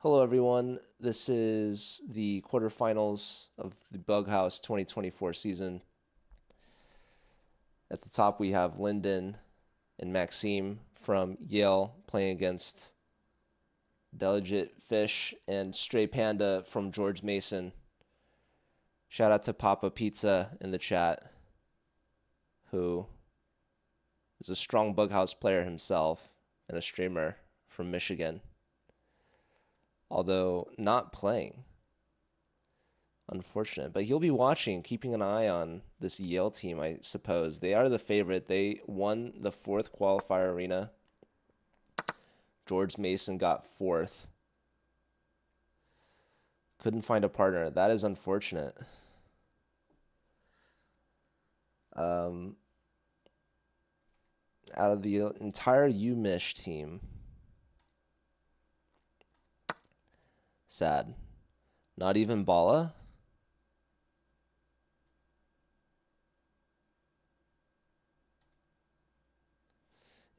Hello, everyone. This is the quarterfinals of the Bughouse 2024 season. At the top, we have Lyndon and Maxime from Yale playing against Delegate Fish and Stray Panda from George Mason. Shout out to Papa Pizza in the chat, who is a strong Bughouse player himself and a streamer from Michigan, although not playing. Unfortunate, but he'll be watching, keeping an eye on this Yale team, I suppose. They are the favorite. They won the fourth qualifier arena. George Mason got fourth. Couldn't find a partner. That is unfortunate. Out of the entire UMich team, sad. Not even Bala.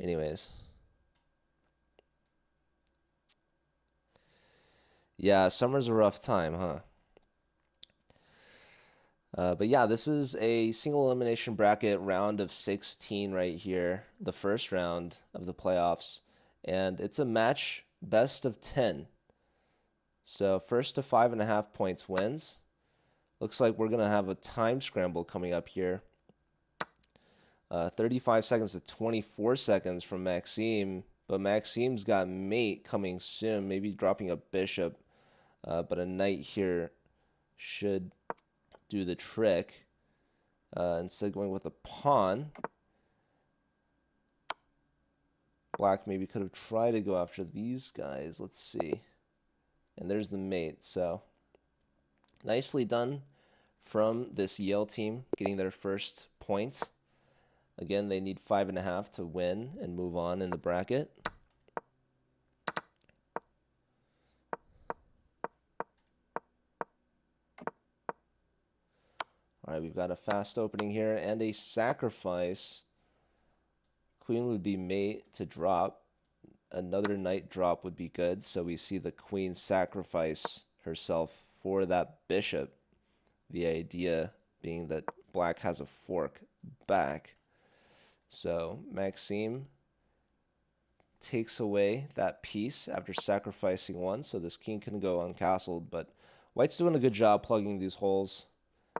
Anyways. Yeah, summer's a rough time, huh? But yeah, this is a single elimination bracket round of 16 right here, the first round of the playoffs. And it's a match best of 10. So first to 5.5 points wins. Looks like we're going to have a time scramble coming up here. 35 seconds to 24 seconds from Maxime. But Maxime's got mate coming soon, maybe dropping a bishop. But a knight here should do the trick. Instead of going with a pawn, Black maybe could have tried to go after these guys. Let's see. And there's the mate. So nicely done from this Yale team, getting their first point. Again, they need 5.5 to win and move on in the bracket. All right, we've got a fast opening here and a sacrifice. Queen would be mate to drop. Another knight drop would be good. So we see the queen sacrifice herself for that bishop. The idea being that Black has a fork back. So Maxime takes away that piece after sacrificing one. So this king can go uncastled. But White's doing a good job plugging these holes,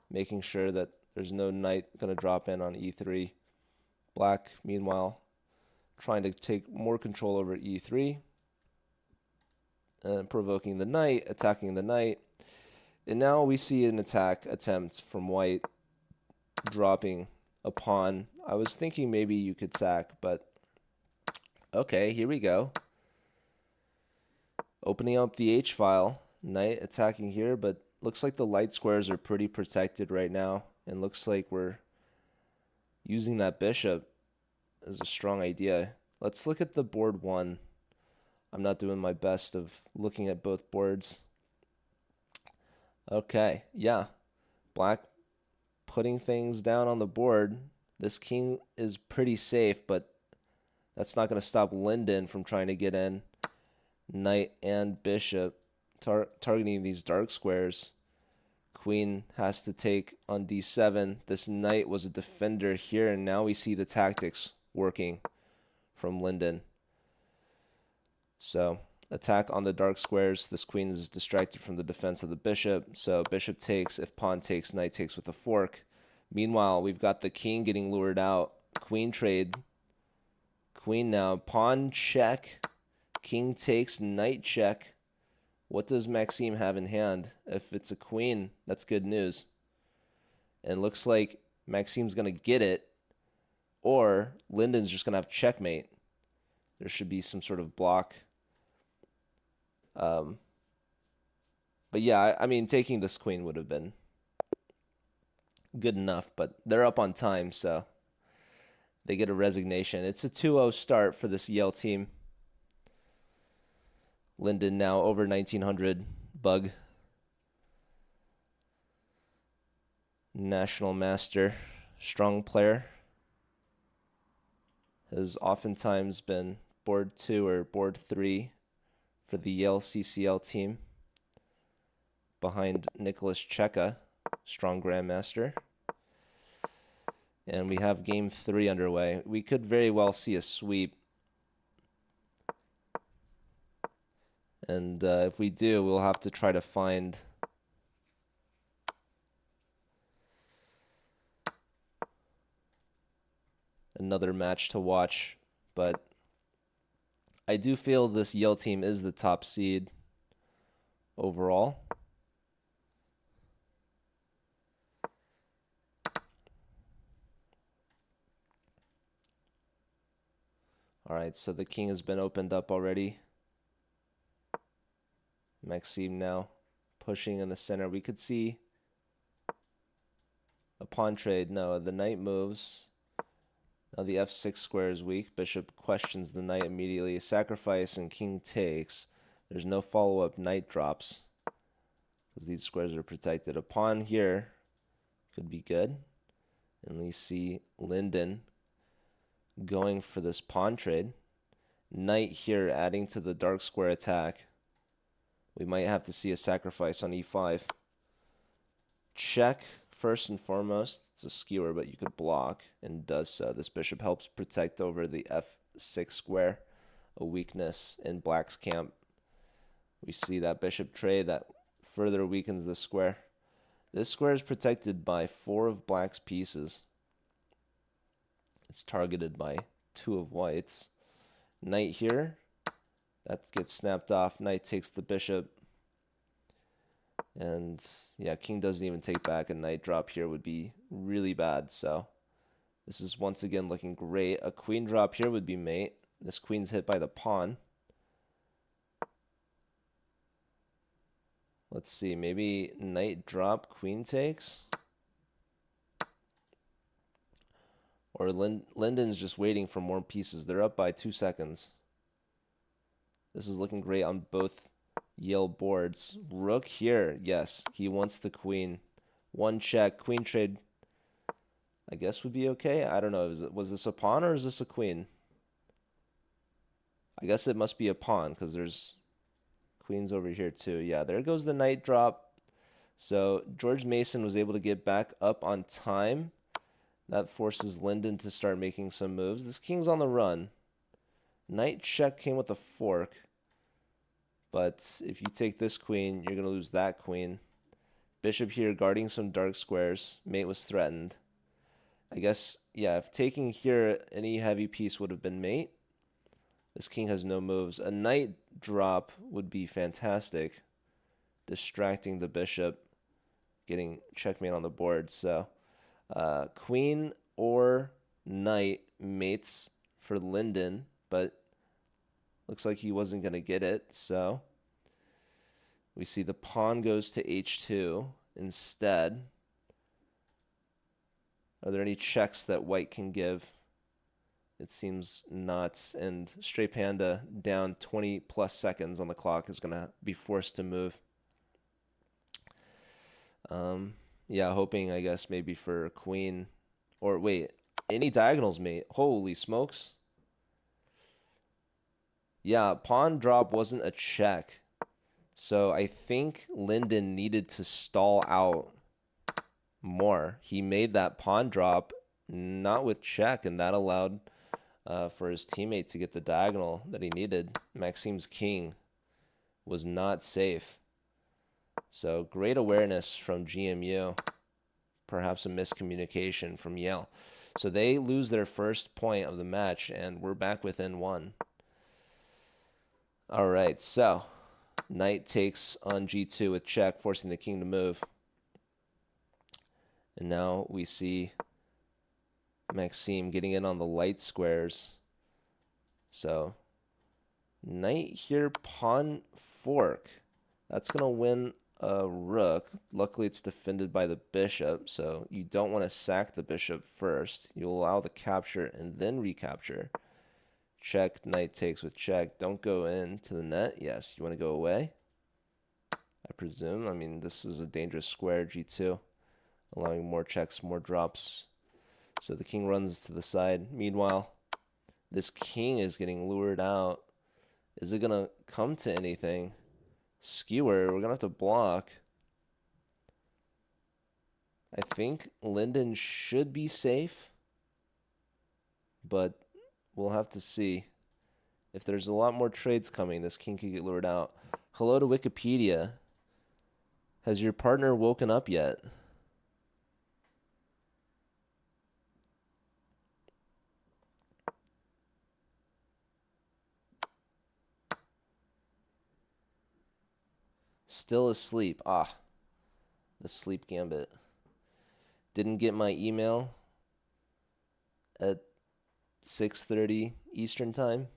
making sure that there's no knight going to drop in on e3. Black, meanwhile, trying to take more control over e3. And provoking the knight, attacking the knight. And now we see an attack attempt from White, dropping a pawn. I was thinking maybe you could sack, but okay, here we go. Opening up the h-file, knight attacking here, but looks like the light squares are pretty protected right now, and looks like we're using that bishop as a strong idea. Let's look at the board one. I'm not doing my best of looking at both boards. Okay, yeah. Black putting things down on the board. This king is pretty safe, but that's not going to stop Lyndon from trying to get in. Knight and bishop targeting these dark squares. Queen has to take on d7. This knight was a defender here, and now we see the tactics working from Lyndon. So attack on the dark squares. This queen is distracted from the defense of the bishop. So bishop takes. If pawn takes, knight takes with a fork. Meanwhile, we've got the king getting lured out. Queen trade. Queen now. Pawn check. King takes, knight check. What does Maxime have in hand? If it's a queen, that's good news. And looks like Maxime's going to get it, or Lyndon's just going to have checkmate. There should be some sort of block. But yeah, I mean, taking this queen would have been good enough, but they're up on time, so they get a resignation. It's a 2-0 start for this Yale team. Lyndon now over 1900. Bug. National master. Strong player. Has oftentimes been board 2 or board 3 for the Yale CCL team behind Nicholas Cheka, strong grandmaster. And we have game 3 underway. We could very well see a sweep. And if we do, we'll have to try to find another match to watch. But I do feel this Yale team is the top seed overall. All right, so the king has been opened up already. Maxime now pushing in the center. We could see a pawn trade. No, the knight moves. Now the f6 square is weak. Bishop questions the knight immediately. Sacrifice and king takes. There's no follow-up knight drops because these squares are protected. A pawn here could be good. And we see Linden going for this pawn trade. Knight here adding to the dark square attack. We might have to see a sacrifice on e5. Check first and foremost. It's a skewer, but you could block, and does so. This bishop helps protect over the f6 square, a weakness in black's camp. We see that bishop trade that further weakens the square. This square is protected by 4 of black's pieces. It's targeted by 2 of white's. Knight here. That gets snapped off. Knight takes the bishop. And yeah, king doesn't even take back. A knight drop here would be really bad. So this is once again looking great. A queen drop here would be mate. This queen's hit by the pawn. Let's see, maybe knight drop, queen takes. Or Linden's just waiting for more pieces. They're up by 2 seconds. This is looking great on both Yale boards. Rook here. Yes, he wants the queen. One check. Queen trade, I guess, would be okay. I don't know. Was this a pawn or is this a queen? I guess it must be a pawn because there's queens over here too. Yeah, there goes the knight drop. So George Mason was able to get back up on time. That forces Linden to start making some moves. This king's on the run. Knight check came with a fork. But if you take this queen, you're going to lose that queen. Bishop here guarding some dark squares. Mate was threatened. I guess, yeah, if taking here, any heavy piece would have been mate. This king has no moves. A knight drop would be fantastic. Distracting the bishop. Getting checkmate on the board. So queen or knight mates for Linden, but looks like he wasn't going to get it. So we see the pawn goes to h2 instead. Are there any checks that white can give? It seems not. And Stray Panda down 20 plus seconds on the clock is going to be forced to move. Yeah, hoping, I guess, maybe for queen. Or wait, any diagonals, mate? Holy smokes. Yeah, pawn drop wasn't a check. So I think Linden needed to stall out more. He made that pawn drop not with check, and that allowed for his teammate to get the diagonal that he needed. Maxime's king was not safe. So great awareness from GMU. Perhaps a miscommunication from Yale. So they lose their first point of the match, and we're back within 1. All right, so knight takes on g2 with check, forcing the king to move. And now we see Maxime getting in on the light squares. So knight here, pawn fork. That's going to win a rook. Luckily, it's defended by the bishop, so you don't want to sack the bishop first. You'll allow the capture and then recapture. Check, knight takes with check. Don't go into the net. Yes, you want to go away, I presume. I mean, this is a dangerous square, g2, allowing more checks, more drops. So the king runs to the side. Meanwhile, this king is getting lured out, Is it gonna come to anything? Skewer, we're gonna have to block. I think Linden should be safe, but we'll have to see. If there's a lot more trades coming, this king could get lured out. Hello to Wikipedia. Has your partner woken up yet? Still asleep. Ah, the sleep gambit. Didn't get my email at 6:30 Eastern time.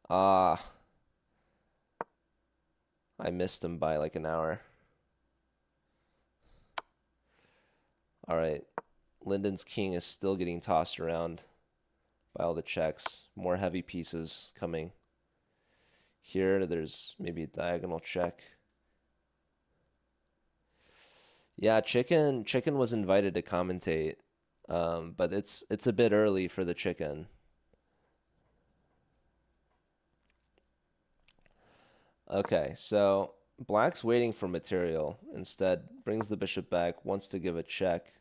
Ah, I missed him by like an hour. All right. Linden's king is still getting tossed around by all the checks. More heavy pieces coming. Here, there's maybe a diagonal check. Yeah, Chicken was invited to commentate, but it's a bit early for the Chicken. Okay, so Black's waiting for material. Instead, brings the bishop back, wants to give a check.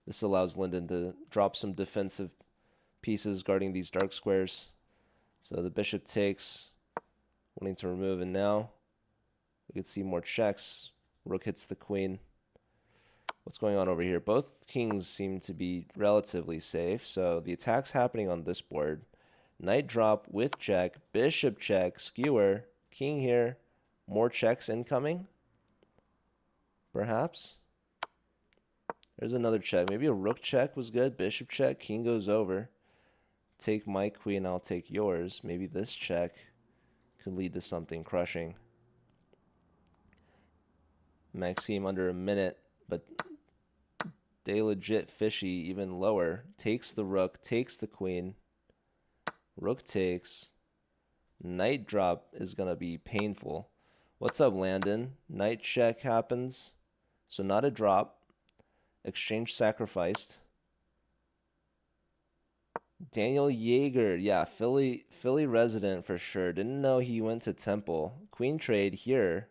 This allows Linden to drop some defensive pieces guarding these dark squares. So the bishop takes, wanting to remove, and now we can see more checks. Rook hits the queen. What's going on over here? Both kings seem to be relatively safe, so the attack's happening on this board. Knight drop with check, bishop check, skewer, king here. More checks incoming? Perhaps? There's another check. Maybe a rook check was good. Bishop check, king goes over. Take my queen, I'll take yours. Maybe this check could lead to something crushing. Maxime under a minute, but they legit fishy even lower. Takes the rook, takes the queen. Rook takes. Knight drop is going to be painful. What's up, Landon? Knight check happens. So not a drop. Exchange sacrificed. Daniel Yeager, yeah, Philly resident for sure. Didn't know he went to Temple. Queen trade here.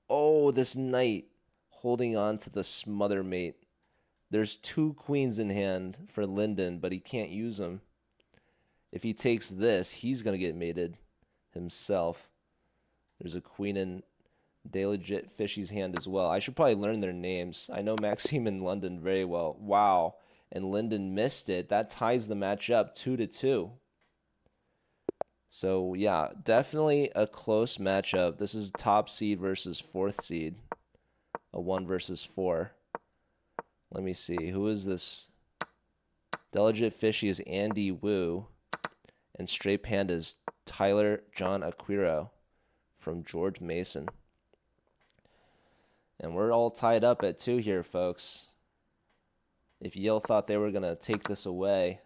Oh, this knight holding on to the smother mate. There's two queens in hand for Linden, but he can't use them. If he takes this, he's going to get mated himself. There's a queen in De Legit Fishy's hand as well. I should probably learn their names. I know Maxime and London very well. Wow. And Linden missed it. That ties the match up 2-2. So, yeah, definitely a close matchup. This is top seed versus fourth seed. A 1 versus 4. Let me see. Who is this? Delegate Fishy is Andy Wu. And Stray Panda's Tyler John Aquiro from George Mason. And we're all tied up at 2 here, folks. If Yale thought they were going to take this away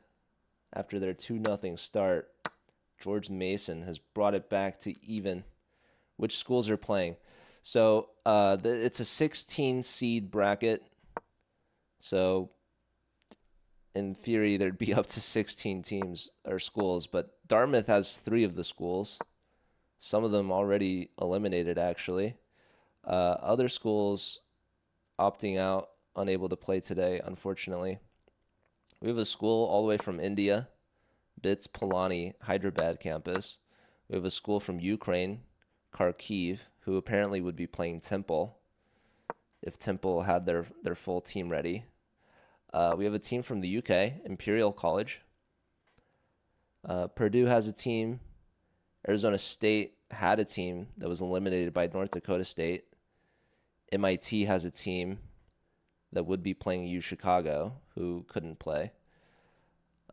after their 2-0 start, George Mason has brought it back to even. Which schools are playing? So it's a 16 seed bracket. So in theory, there'd be up to 16 teams or schools, but Dartmouth has 3 of the schools. Some of them already eliminated, actually. Other schools opting out, unable to play today, unfortunately. We have a school all the way from India, BITS Polani Hyderabad campus. We have a school from Ukraine, Kharkiv, who apparently would be playing Temple if Temple had their full team ready. We have a team from the UK, Imperial College. Purdue has a team. Arizona State had a team that was eliminated by North Dakota State. MIT has a team that would be playing U Chicago, who couldn't play.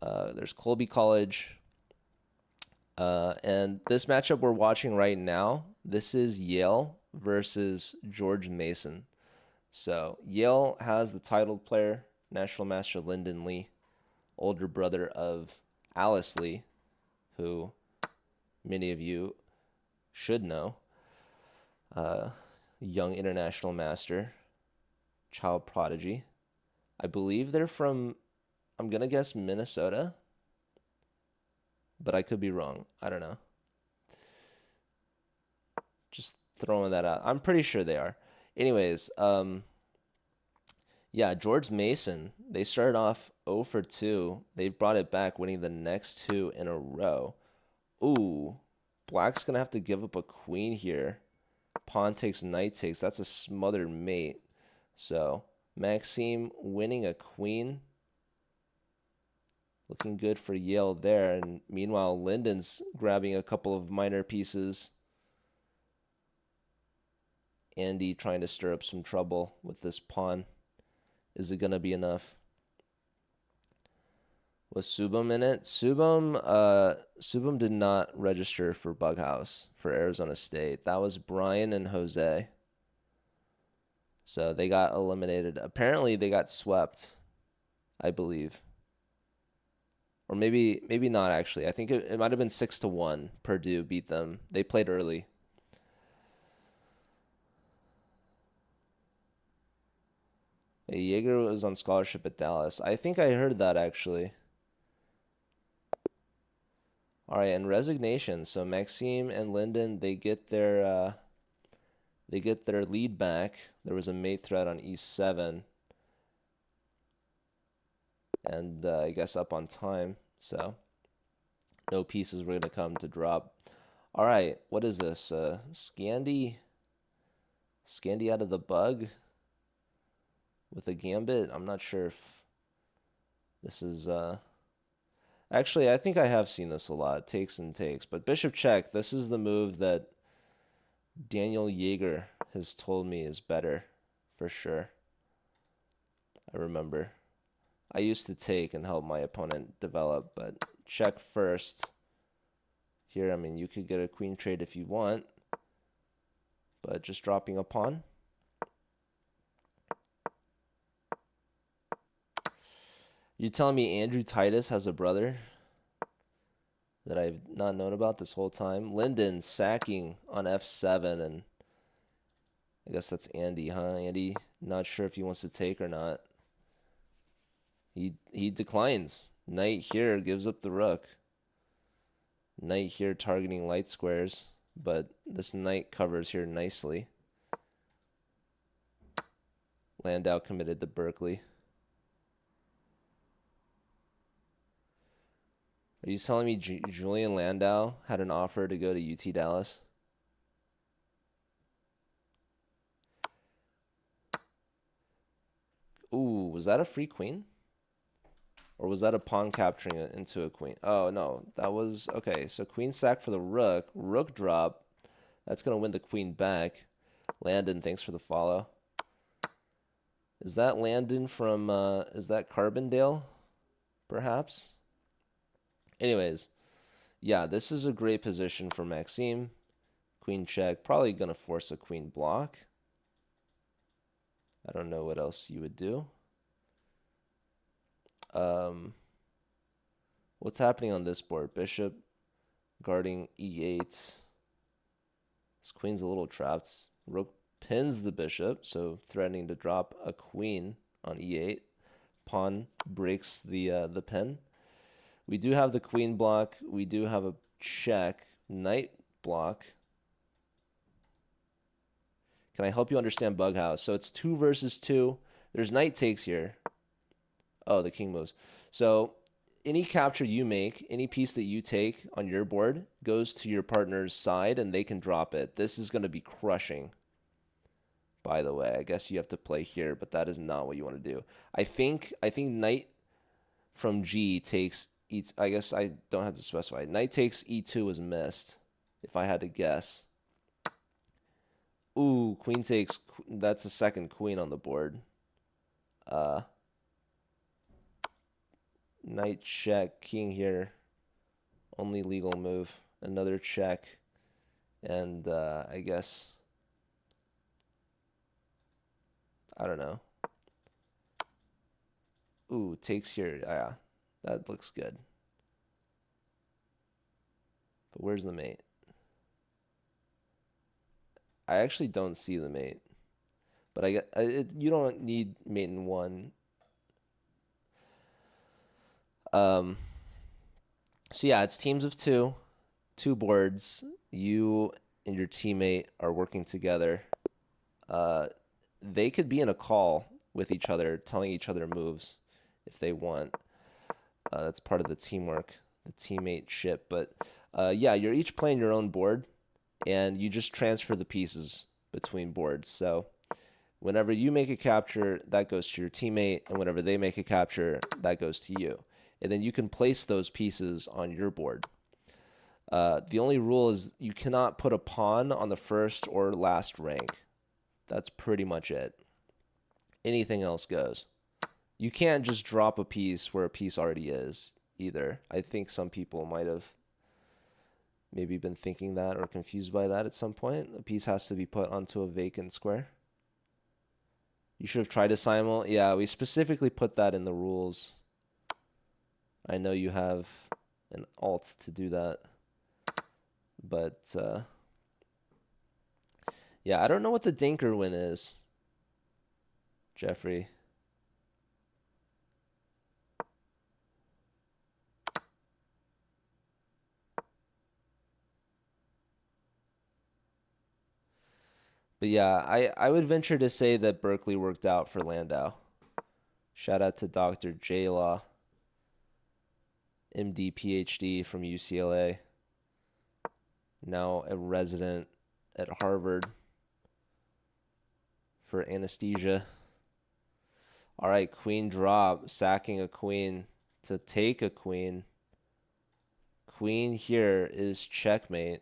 There's Colby College. And this matchup we're watching right now, this is Yale versus George Mason. So Yale has the titled player, National Master Lyndon Lee, older brother of Alice Lee, who many of you should know. Young international master, child prodigy. I believe they're from, I'm going to guess, Minnesota. but I could be wrong. I don't know. Just throwing that out. I'm pretty sure they are. Anyways, yeah, George Mason. They started off 0 for 2. They've brought it back, winning the next two in a row. Ooh, Black's gonna have to give up a queen here. Pawn takes, knight takes. That's a smothered mate. So Maxime winning a queen. Looking good for Yale there. And meanwhile, Lyndon's grabbing a couple of minor pieces. Andy trying to stir up some trouble with this pawn. Is it going to be enough? Was Subum in it? Subum did not register for Bughouse for Arizona State. That was Brian and Jose. So they got eliminated. Apparently they got swept, I believe. Or maybe not actually. I think it might have been 6-1. Purdue beat them. They played early. Hey, Jaeger was on scholarship at Dallas. I think I heard that actually. All right, and resignation. So Maxime and Lyndon, they get their lead back. There was a mate threat on E7, and I guess up on time. So no pieces were gonna come to drop. All right, what is this? Scandi out of the bug with a gambit. I'm not sure if this is actually, I think I have seen this a lot. Takes and takes. But bishop check, this is the move that Daniel Jaeger has told me is better for sure. I remember. I used to take and help my opponent develop, but check first. Here, I mean, you could get a queen trade if you want, but just dropping a pawn. You telling me Andrew Titus has a brother that I've not known about this whole time? Lyndon sacking on f7, and I guess that's Andy, huh? Andy, not sure if he wants to take or not. He declines. Knight here gives up the rook. Knight here targeting light squares, but this knight covers here nicely. Landau committed to Berkeley. Are you telling me Julian Landau had an offer to go to UT Dallas? Ooh, was that a free queen? Or was that a pawn capturing it into a queen? Oh, no. That was... Okay, so queen sack for the rook. Rook drop. That's going to win the queen back. Landon, thanks for the follow. Is that Landon from... is that Carbondale? Perhaps? Anyways, yeah, this is a great position for Maxime. Queen check. Probably going to force a queen block. I don't know what else you would do. What's happening on this board? Bishop guarding e8. This queen's a little trapped. Rook pins the bishop, so threatening to drop a queen on e8. Pawn breaks the pin. We do have the queen block. We do have a check. Knight block. Can I help you understand Bughouse? So it's 2 versus 2. There's knight takes here. Oh, the king moves. So any capture you make, any piece that you take on your board goes to your partner's side and they can drop it. This is going to be crushing. By the way, I guess you have to play here, but that is not what you want to do. I think knight from G takes E. I guess I don't have to specify. Knight takes E2 is missed, if I had to guess. Ooh, queen takes. That's a second queen on the board. Knight check, king here. Only legal move. Another check. And I guess... I don't know. Ooh, takes here. Yeah, that looks good. But where's the mate? I actually don't see the mate. But you don't need mate in one. So yeah, it's teams of two, two boards. You and your teammate are working together. Uh, they could be in a call with each other, telling each other moves if they want. That's part of the teamwork, the teammate ship. But yeah, you're each playing your own board, and you just transfer the pieces between boards. So whenever you make a capture, that goes to your teammate, and whenever they make a capture, that goes to you. And then you can place those pieces on your board. The only rule is you cannot put a pawn on the first or last rank. That's pretty much it. Anything else goes. You can't just drop a piece where a piece already is either. I think some people might have maybe been thinking that or confused by that at some point. A piece has to be put onto a vacant square. You should have tried to simul. Yeah, we specifically put that in the rules. I know you have an alt to do that. But, yeah, I don't know what the Dinker win is, Jeffrey. But yeah, I would venture to say that Berkeley worked out for Landau. Shout out to Dr. J Law, MD, PhD from UCLA, now a resident at Harvard for anesthesia. All right, queen drop, sacking a queen to take a queen. Queen here is checkmate.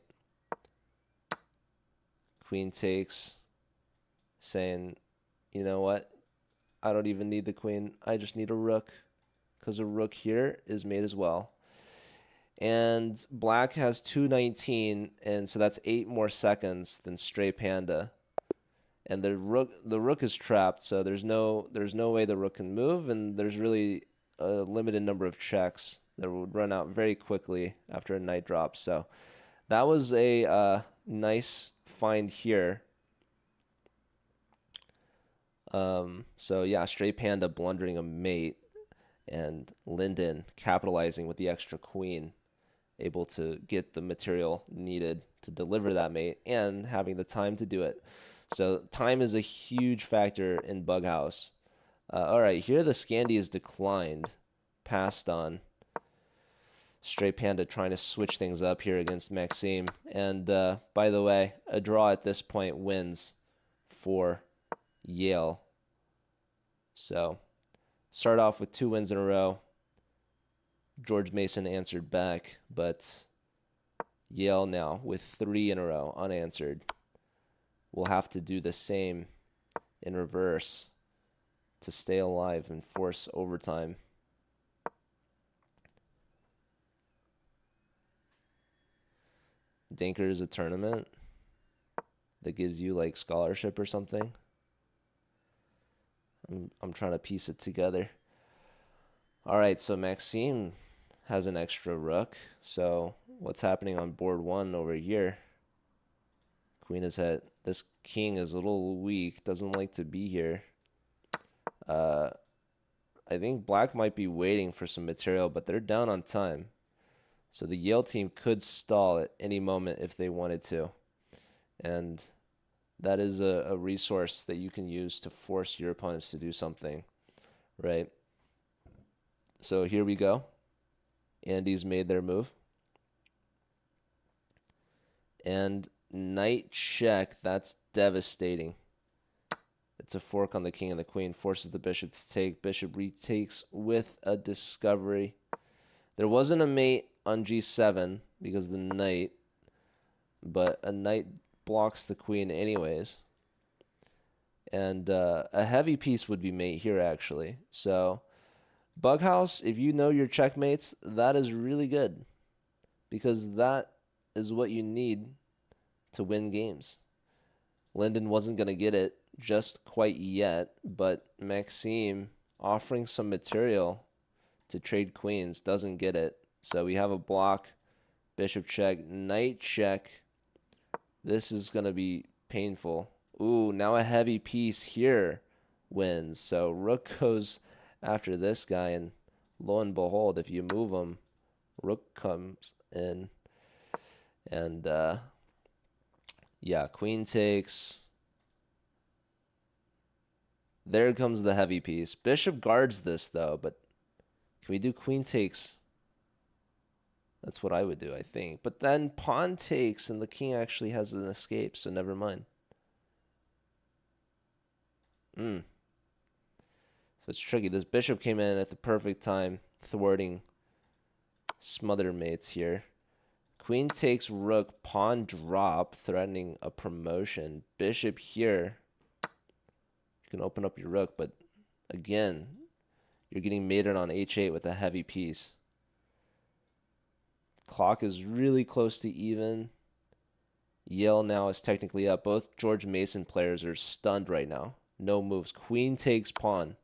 Queen takes, saying, you know what? I don't even need the queen. I just need a rook, because a rook here is mate as well. And black has 219, and so that's 8 more seconds than Stray Panda. And the rook is trapped, so there's no way the rook can move, and there's really a limited number of checks that would run out very quickly after a knight drop. So that was a nice find here. So yeah, Stray Panda blundering a mate, and Linden capitalizing with the extra queen, able to get the material needed to deliver that mate and having the time to do it. So time is a huge factor in Bughouse. All right, here the Scandi is declined, passed on. Stray Panda trying to switch things up here against Maxime. And by the way, a draw at this point wins for Yale. So start off with 2 wins in a row. George Mason answered back, but Yale now with 3 in a row unanswered. We'll have to do the same in reverse to stay alive and force overtime. Dinker is a tournament that gives you like scholarship or something. I'm trying to piece it together. All right, so Maxime has an extra rook. So what's happening on board 1 over here? Queen is hit. This king is a little weak, doesn't like to be here. I think black might be waiting for some material, but they're down on time. So the Yale team could stall at any moment if they wanted to. And that is a resource that you can use to force your opponents to do something, right? So here we go. Andy's made their move. And knight check, that's devastating. It's a fork on the king and the queen, forces the bishop to take. Bishop retakes with a discovery. There wasn't a mate on g7 because of the knight, but a knight blocks the queen anyways. And a heavy piece would be mate here, actually. So Bughouse, if you know your checkmates, that is really good, because that is what you need to win games. Linden wasn't going to get it just quite yet, but Maxime offering some material to trade queens doesn't get it. So we have a block, bishop check, knight check. This is going to be painful. Ooh, now a heavy piece here wins. So rook goes after this guy, and lo and behold, if you move him Rook comes in, and yeah, queen takes. There comes the heavy piece. Bishop guards this though, but can we do queen takes? That's what I would do, I think. But then pawn takes, and the king actually has an escape, so never mind. So it's tricky. This bishop came in at the perfect time, thwarting smother mates here. Queen takes rook, pawn drop, threatening a promotion. Bishop here. You can open up your rook, but again, you're getting mated on h8 with a heavy piece. Clock is really close to even. Yale now is technically up. Both George Mason players are stunned right now. No moves. Queen takes pawn.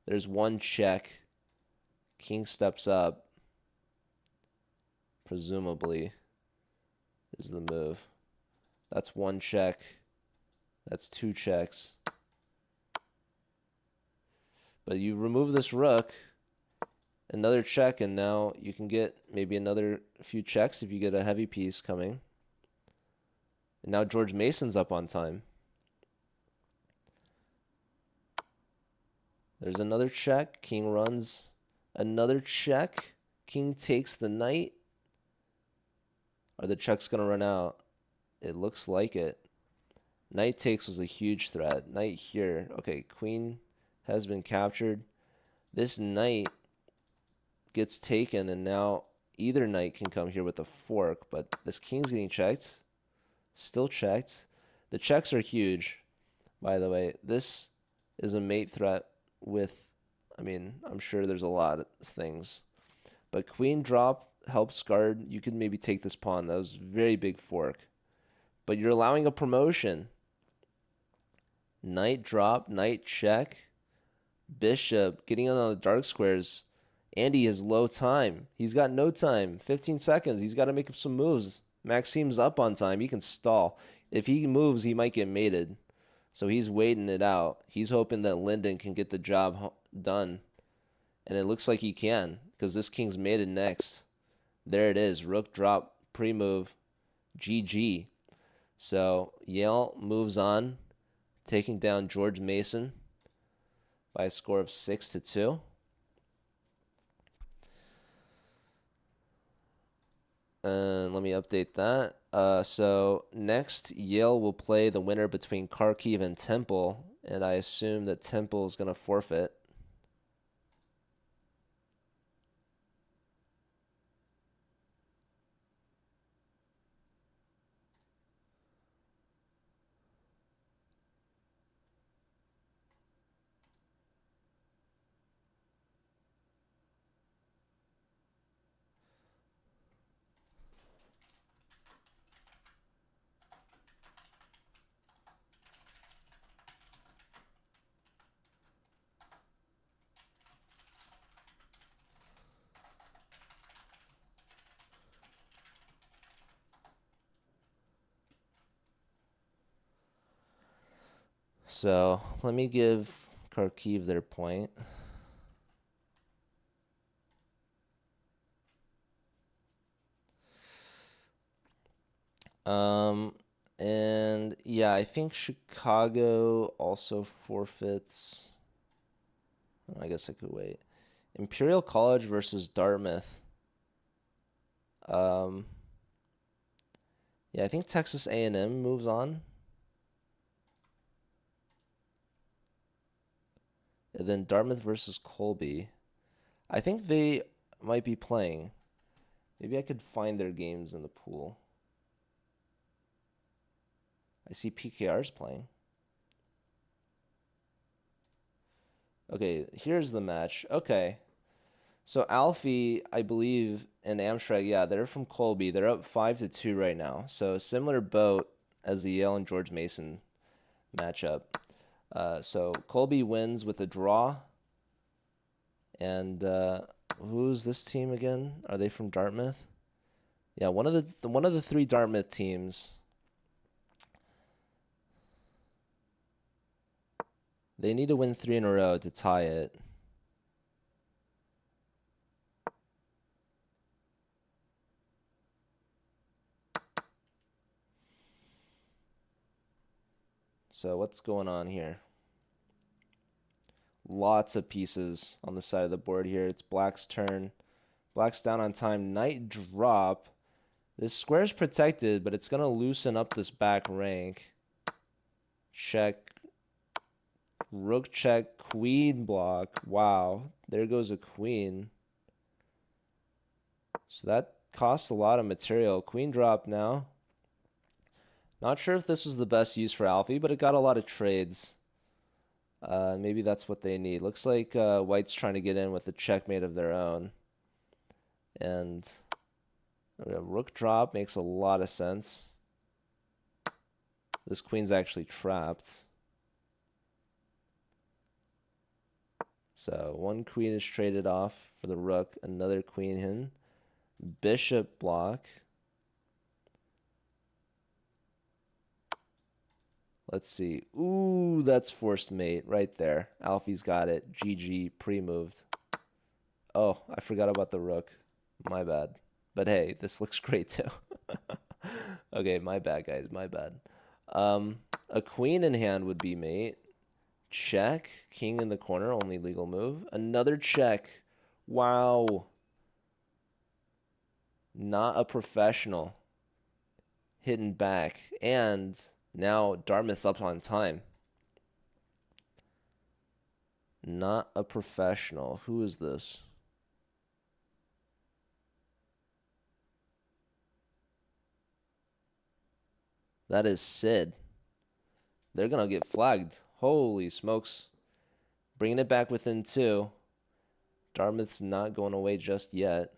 There's one check. King steps up. Presumably is the move. That's one check. That's two checks. But you remove this rook, another check, and now you can get maybe another few checks if you get a heavy piece coming. And now George Mason's up on time. There's another check. King runs another check. King takes the knight. Are the checks going to run out? It looks like it. Knight takes was a huge threat. Knight here. Okay, queen has been captured. This knight gets taken, and now either knight can come here with a fork, but this king's getting checked. Still checked. The checks are huge, by the way. This is a mate threat with, I mean, I'm sure there's a lot of things. But queen drop helps guard. You could maybe take this pawn. That was a very big fork. But you're allowing a promotion. Knight drop, knight check. Bishop getting on the dark squares. Andy has low time. He's got no time. 15 seconds. He's got to make up some moves. Maxim's up on time. He can stall. If he moves, he might get mated. So he's waiting it out. He's hoping that Lyndon can get the job done. And it looks like he can, because this king's mated next. There it is. Rook drop, pre-move. GG. So Yale moves on, taking down George Mason by a score of 6-2. And let me update that. So next, Yale will play the winner between Kharkiv and Temple, and I assume that Temple is going to forfeit. So let me give Kharkiv their point. And yeah, I think Chicago also forfeits. I guess I could wait. Imperial College versus Dartmouth. Yeah, I think Texas A&M moves on. And then Dartmouth versus Colby. I think they might be playing. Maybe I could find their games in the pool. I see PKR's playing. Okay, here's the match. Okay. So Alfie, I believe, and Amstrad, yeah, they're from Colby. They're up 5-2 right now. So a similar boat as the Yale and George Mason matchup. So Colby wins with a draw. And who's this team again? Are they from Dartmouth? Yeah, one of the three Dartmouth teams. They need to win 3 in a row to tie it. So what's going on here? Lots of pieces on the side of the board here. It's black's turn. Black's down on time. Knight drop. This square's protected, but it's going to loosen up this back rank. Check. Rook check. Queen block. Wow. There goes a queen. So that costs a lot of material. Queen drop now. Not sure if this was the best use for Alfie, but it got a lot of trades. Maybe that's what they need. Looks like White's trying to get in with a checkmate of their own. And rook drop makes a lot of sense. This queen's actually trapped. So one queen is traded off for the rook. Another queen in. Bishop block. Let's see. Ooh, that's forced mate right there. Alfie's got it. GG, pre-moved. Oh, I forgot about the rook. My bad. But hey, this looks great too. Okay, my bad, guys. My bad. A queen in hand would be mate. Check. King in the corner, only legal move. Another check. Wow. Not a professional. Hitting back. And now Dartmouth's up on time. Not a professional. Who is this? That is Sid. They're going to get flagged. Holy smokes. Bringing it back within 2. Dartmouth's not going away just yet.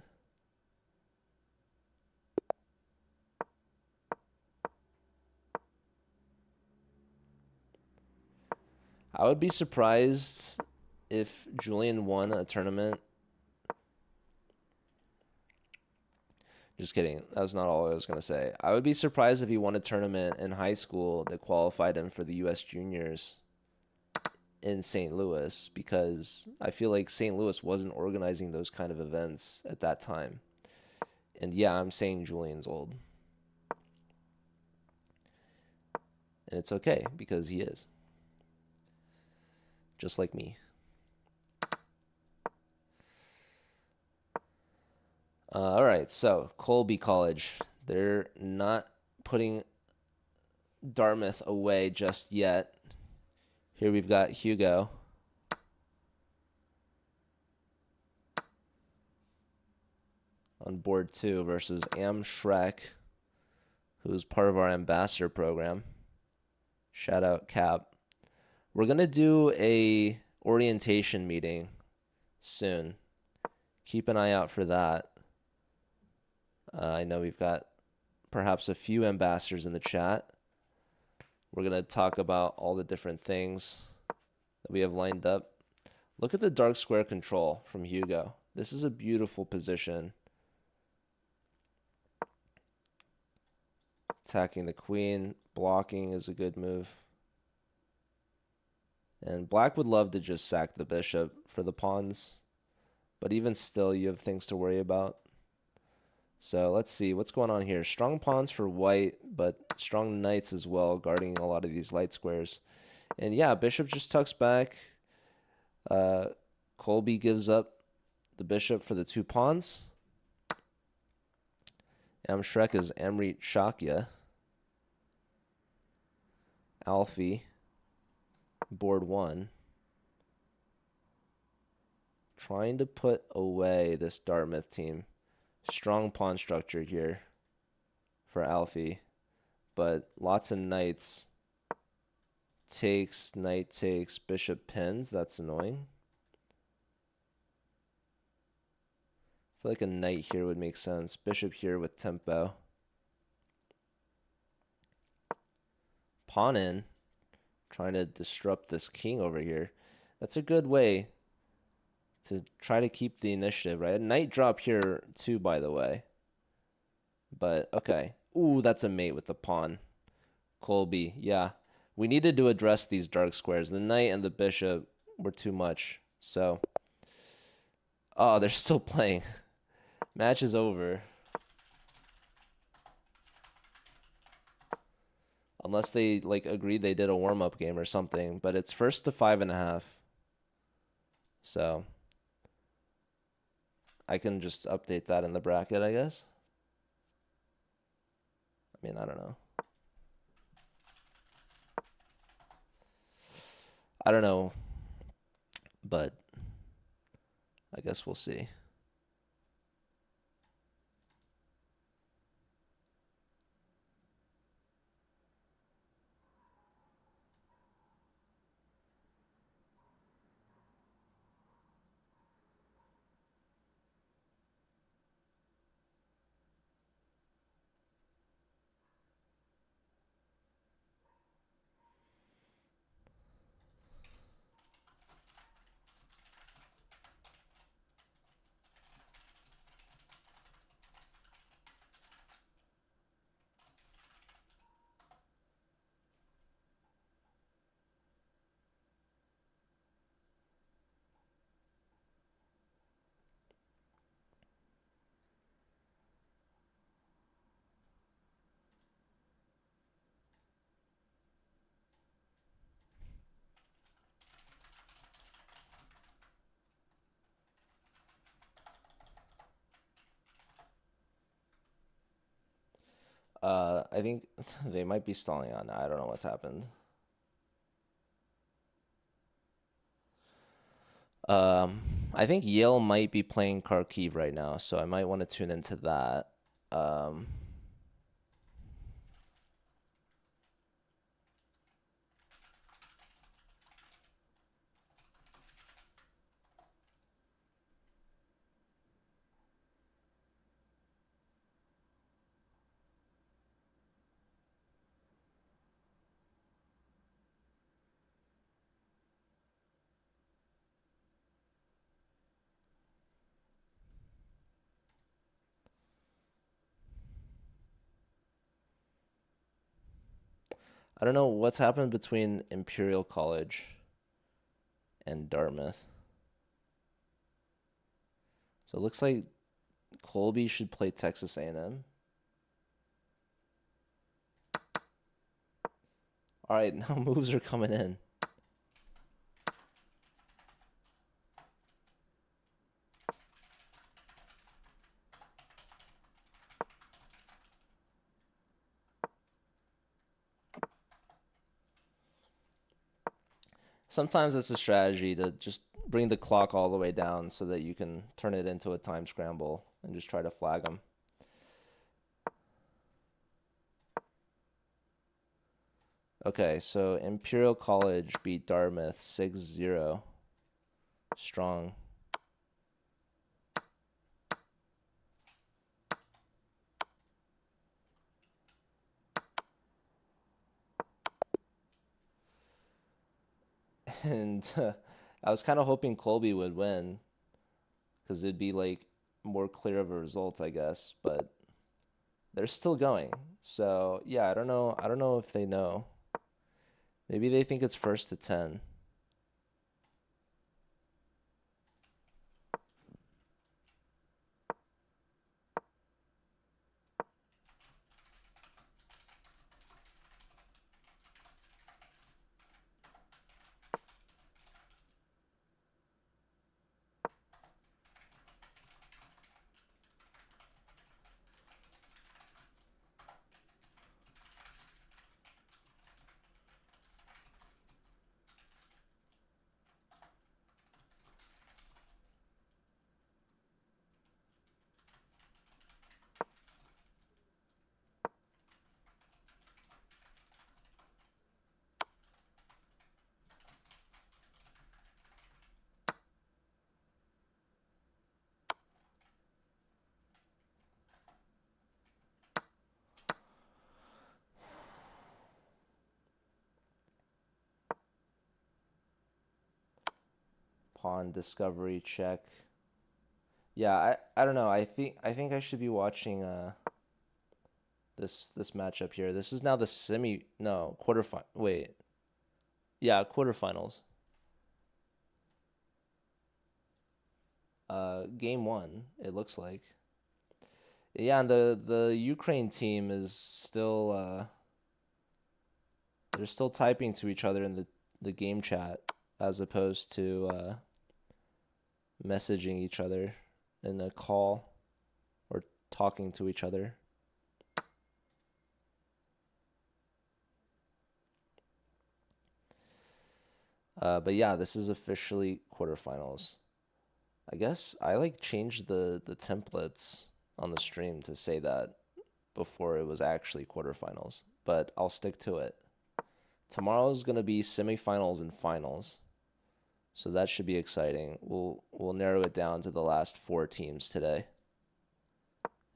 I would be surprised if Julian won a tournament. Just kidding. That was not all I was going to say. I would be surprised if he won a tournament in high school that qualified him for the U.S. Juniors in St. Louis, because I feel like St. Louis wasn't organizing those kind of events at that time. And yeah, I'm saying Julian's old. And it's okay, because he is. Just like me. All right, so Colby College. They're not putting Dartmouth away just yet. Here we've got Hugo. On board 2 versus Am Shrek, who's part of our ambassador program. Shout out Cap. We're going to do a orientation meeting soon. Keep an eye out for that. I know we've got perhaps a few ambassadors in the chat. We're going to talk about all the different things that we have lined up. Look at the dark square control from Hugo. This is a beautiful position. Attacking the queen, blocking is a good move. And black would love to just sack the bishop for the pawns. But even still, you have things to worry about. So let's see what's going on here. Strong pawns for white, but strong knights as well, guarding a lot of these light squares. And yeah, bishop just tucks back. Colby gives up the bishop for the 2 pawns. Amshrek is Amrit Shakya. Alfie, board 1. Trying to put away this Dartmouth team. Strong pawn structure here for Alfie, but lots of knights. Takes, knight takes, bishop pins. That's annoying. I feel like a knight here would make sense. Bishop here with tempo. Pawn in, trying to disrupt this king over here. That's a good way to try to keep the initiative, right? A knight drop here too, by the way. But okay. Ooh, that's a mate with the pawn. Colby, yeah. We needed to address these dark squares. The knight and the bishop were too much. So, oh, they're still playing. Match is over. Unless they like agreed they did a warm-up game or something, but it's first to 5.5. So I can just update that in the bracket, I guess. I mean, I don't know. I don't know, but I guess we'll see. I think they might be stalling on. I don't know what's happened. Um, I think Yale might be playing Kharkiv right now, so I might want to tune into that. Um, I don't know what's happened between Imperial College and Dartmouth. So it looks like Colby should play Texas A&M. All right, now moves are coming in. Sometimes it's a strategy to just bring the clock all the way down so that you can turn it into a time scramble and just try to flag them. Okay, so Imperial College beat Dartmouth 6-0. Strong. And I was kind of hoping Colby would win because it'd be like more clear of a result, I guess, but they're still going. So, yeah, I don't know. I don't know if they know. Maybe they think it's first to 10. Pawn discovery check. Yeah, I don't know. I think I should be watching this matchup here. This is now the semi no, quarterfinal. Wait. Yeah, quarterfinals. Game 1, it looks like. Yeah, and the Ukraine team is still They're still typing to each other in the game chat as opposed to messaging each other in a call or talking to each other. But yeah, this is officially quarterfinals. I guess I like changed the templates on the stream to say that before it was actually quarterfinals, but I'll stick to it. Tomorrow's gonna be semifinals and finals, so that should be exciting. We'll narrow it down to the last 4 teams today,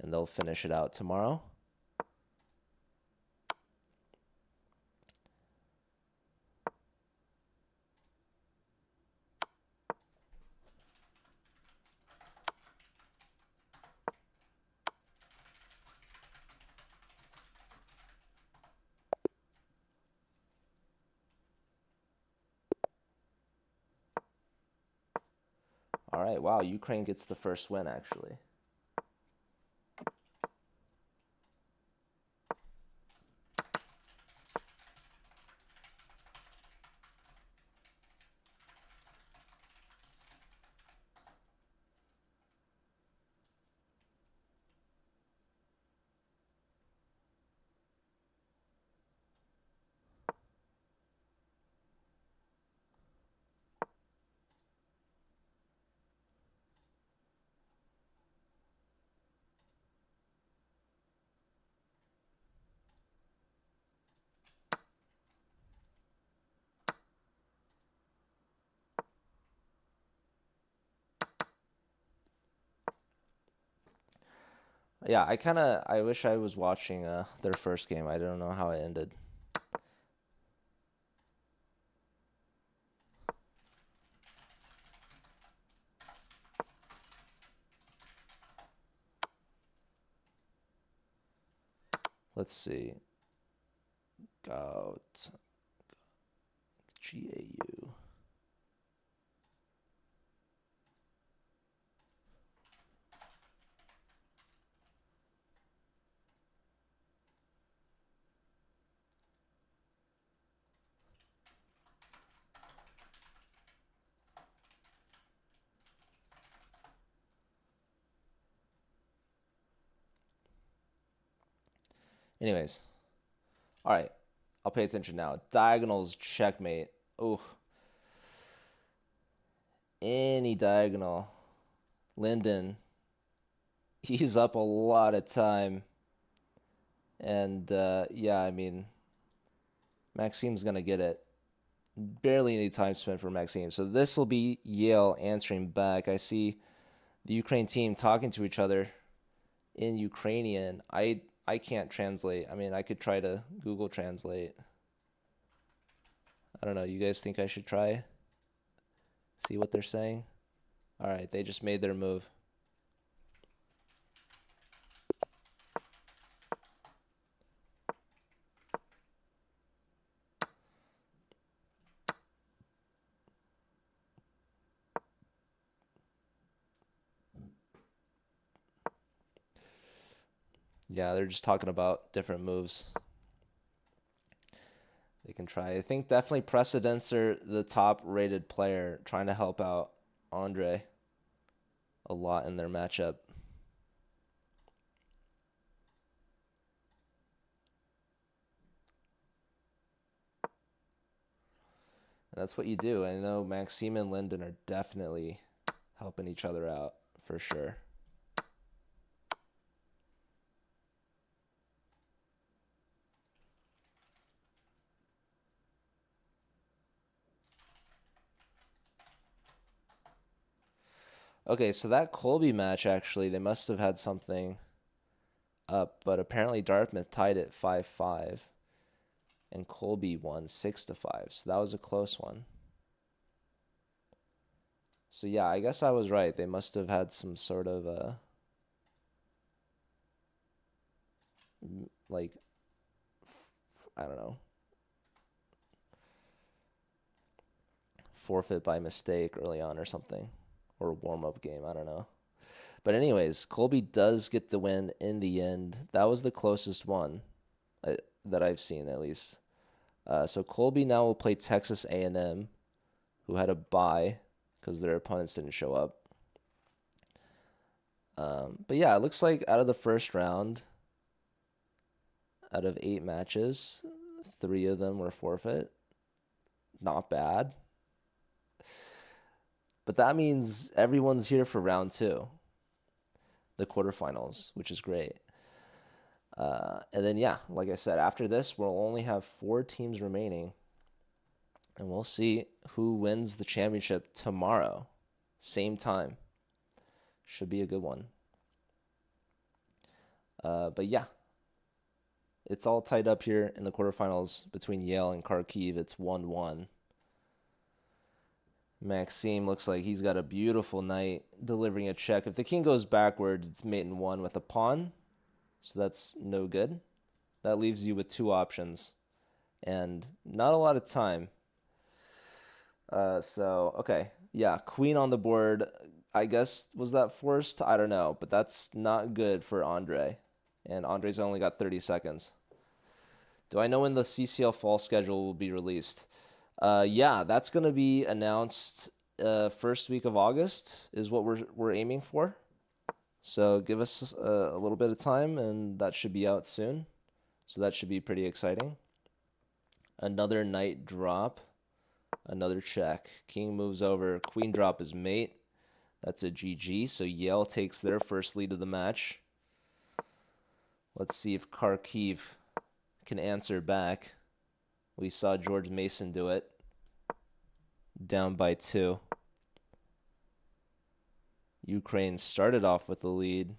and they'll finish it out tomorrow. All right, wow, Ukraine gets the first win actually. Yeah, I wish I was watching their first game. I don't know how it ended. Let's see. Gout. GAU. Anyways, all right. I'll pay attention now. Diagonals checkmate. Oh, any diagonal. Linden. He's up a lot of time. And yeah, I mean, Maxime's going to get it. Barely any time spent for Maxime. So this will be Yale answering back. I see the Ukraine team talking to each other in Ukrainian. I can't translate. I mean, I could try to Google Translate. I don't know. You guys think I should try? See what they're saying? All right, they just made their move. Yeah, they're just talking about different moves they can try. I think definitely Precedents are the top rated player, trying to help out Andre a lot in their matchup. And that's what you do. I know Maxime and Linden are definitely helping each other out for sure. Okay, so that Colby match, actually, they must have had something up, but apparently Dartmouth tied it 5-5, and Colby won 6-5, so that was a close one. So yeah, I guess I was right. They must have had some sort of like, I don't know, forfeit by mistake early on or something, or a warm-up game, I don't know. But anyways, Colby does get the win in the end. That was the closest one that I've seen, at least. So Colby now will play Texas A&M, who had a bye because their opponents didn't show up. But yeah, it looks like out of the first round, out of 8 matches, 3 of them were forfeit. Not bad. But that means everyone's here for round 2, the quarterfinals, which is great. And then, yeah, like I said, after this, we'll only have 4 teams remaining. And we'll see who wins the championship tomorrow. Same time. Should be a good one. But yeah, it's all tied up here in the quarterfinals between Yale and Kharkiv. It's 1-1. Maxime looks like he's got a beautiful knight delivering a check. If the king goes backwards, it's mate in 1 with a pawn. So that's no good. That leaves you with 2 options. And not a lot of time. Okay. Yeah, queen on the board. I guess, was that forced? I don't know. But that's not good for Andre. And Andre's only got 30 seconds. Do I know when the CCL fall schedule will be released? Yeah, that's going to be announced first week of August is what we're aiming for. So give us a little bit of time, and that should be out soon. So that should be pretty exciting. Another knight drop, another check. King moves over. Queen drop is mate. That's a GG. So Yale takes their first lead of the match. Let's see if Kharkiv can answer back. We saw George Mason do it. Down by 2. Ukraine started off with the lead.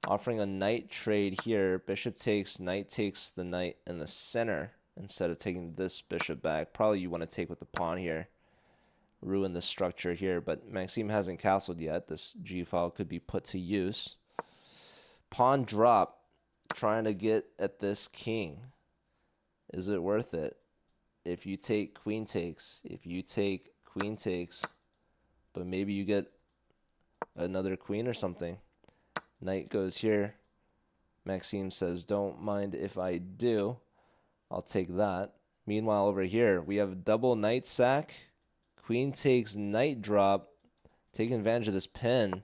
Offering a knight trade here. Bishop takes, knight takes the knight in the center instead of taking this bishop back. Probably you want to take with the pawn here. Ruin the structure here, but Maxime hasn't castled yet. This g-file could be put to use. Pawn drop, trying to get at this king. Is it worth it? If you take queen takes, if you take queen takes, but maybe you get another queen or something. Knight goes here. Maxime says, don't mind if I do. I'll take that. Meanwhile, over here, we have double knight sack. Queen takes knight drop. Taking advantage of this pin.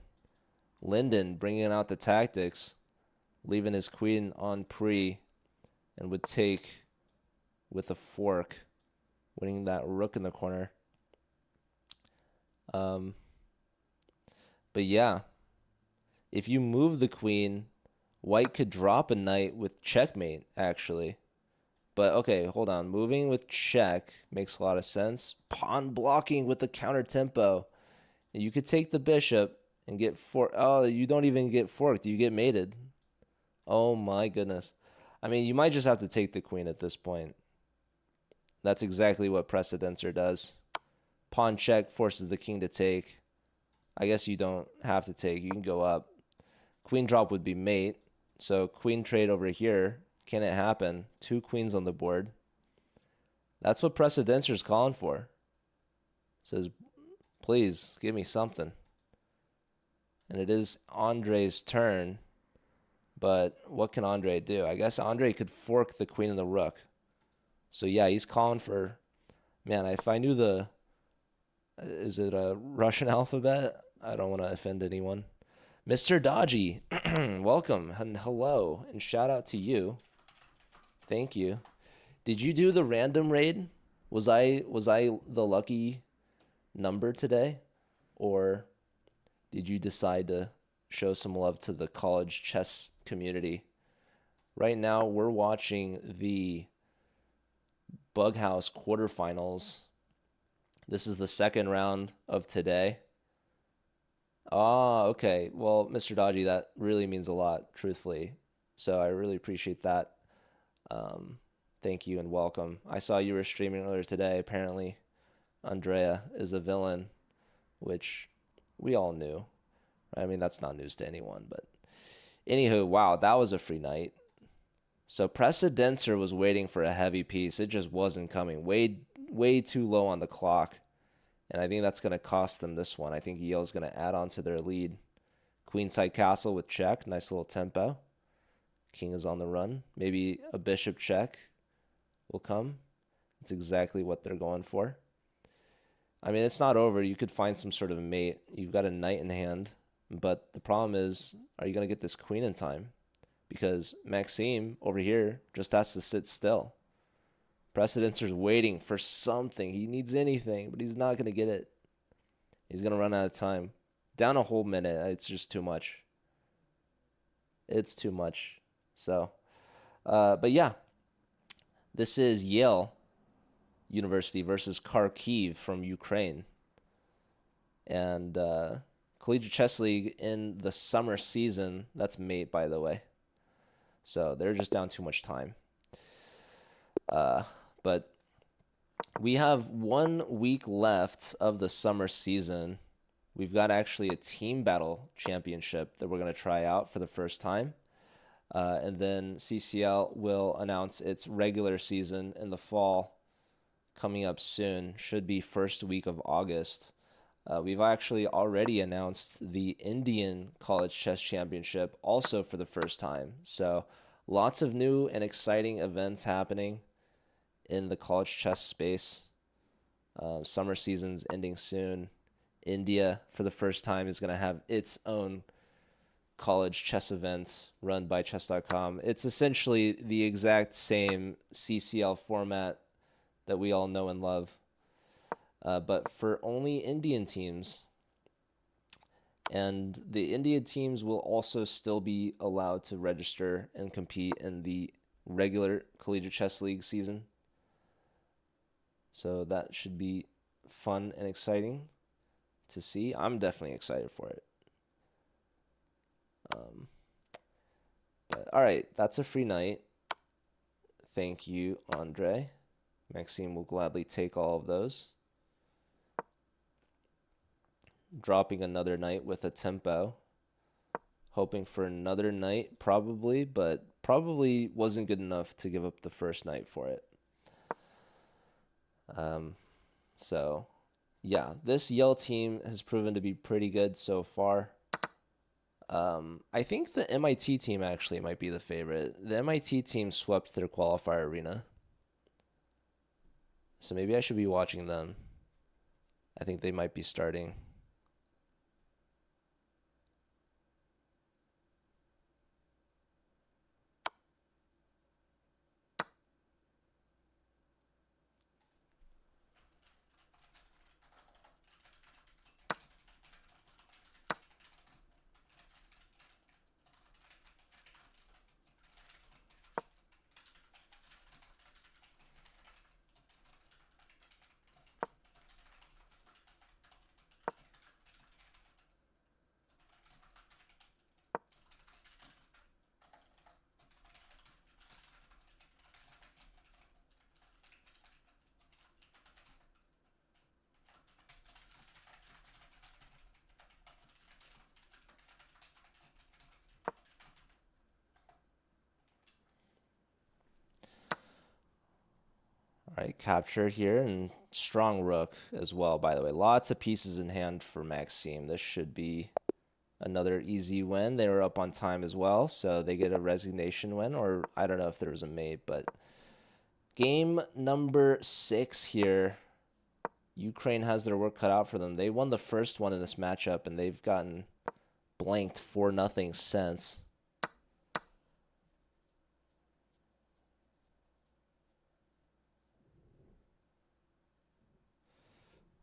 Linden bringing out the tactics. Leaving his queen on pre. And would take with a fork. Winning that rook in the corner. But yeah. If you move the queen, white could drop a knight with checkmate, actually. But okay, hold on. Moving with check makes a lot of sense. Pawn blocking with the counter tempo. You could take the bishop and get forked. Oh, you don't even get forked. You get mated. Oh my goodness. I mean, you might just have to take the queen at this point. That's exactly what Precedencer does. Pawn check forces the king to take. I guess you don't have to take. You can go up. Queen drop would be mate. So queen trade over here. Can it happen? 2 queens on the board. That's what Precedencer's calling for. Says, please, give me something. And it is Andre's turn. But what can Andre do? I guess Andre could fork the queen and the rook. So yeah, he's calling for... Man, if I knew the... Is it a Russian alphabet? I don't want to offend anyone. Mr. Dodgy, welcome and hello. And shout out to you. Thank you. Did you do the random raid? Was I the lucky number today? Or did you decide to show some love to the college chess community? Right now, we're watching the Bughouse quarterfinals. This is the second round of today. Ah, okay. Well, Mr. Dodgy, that really means a lot, truthfully. So I really appreciate that. Thank you and welcome. I saw you were streaming earlier today. Apparently, Andrea is a villain, which we all knew. I mean, that's not news to anyone, but anywho, wow, that was a free night. So Precedencer was waiting for a heavy piece. It just wasn't coming. Way too low on the clock. And I think that's going to cost them this one. I think Yale's going to add on to their lead. Queenside castle with check. Nice little tempo. King is on the run. Maybe a bishop check. will come. It's exactly what they're going for. I mean, it's not over. You could find some sort of mate. You've got a knight in hand, but the problem is, are you going to get this queen in time? Because Maxime over here just has to sit still. Precedencer's waiting for something. He needs anything, but he's not going to get it. He's going to run out of time. Down a whole minute. It's just too much. It's too much. So, but yeah, this is Yale University versus Kharkiv from Ukraine. And Collegiate Chess League in the summer season. That's mate, by the way. So they're just down too much time. But we have 1 week left of the summer season. We've got actually a team battle championship that we're going to try out for the first time. And then CCL will announce its regular season in the fall coming up soon. Should be first week of August. We've actually already announced the Indian College Chess Championship also for the first time. So lots of new and exciting events happening in the college chess space. Summer season's ending soon. India, for the first time, is going to have its own college chess events run by chess.com. It's essentially the exact same CCL format that we all know and love, but for only Indian teams. And the Indian teams will also still be allowed to register and compete in the regular Collegiate Chess League season. So that should be fun and exciting to see. I'm definitely excited for it. But all right, that's a free night. Thank you, Andre. Maxime will gladly take all of those. Dropping another knight with a tempo. Hoping for another knight, probably, but probably wasn't good enough to give up the first knight for it. So, yeah, this Yale team has proven to be pretty good so far. I think the MIT team actually might be the favorite. The MIT team swept their qualifier arena. So maybe I should be watching them. I think they might be starting. All right, capture here and strong rook as well, by the way. Lots of pieces in hand for Maxime. This should be another easy win. They were up on time as well, so they get a resignation win, or I don't know if there was a mate, but game number 6 here. Ukraine has their work cut out for them. They won the first one in this matchup, and they've gotten blanked 4-0 since.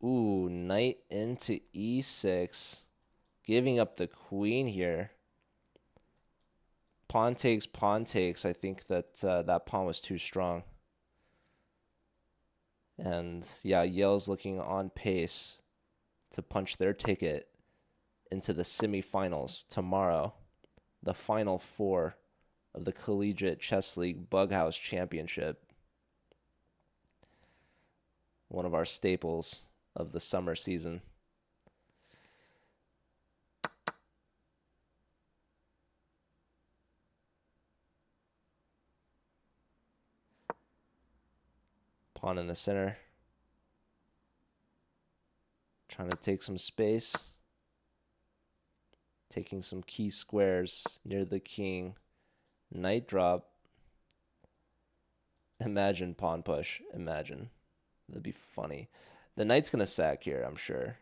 Ooh, knight into e6. Giving up the queen here. Pawn takes, pawn takes. I think that that pawn was too strong. And yeah, Yale's looking on pace to punch their ticket into the semifinals tomorrow. The final 4 of the Collegiate Chess League Bughouse Championship. One of our staples of the summer season. Pawn in the center. Trying to take some space. Taking some key squares near the king. Knight drop. Imagine pawn push. Imagine. That'd be funny. The knight's gonna sack here, I'm sure.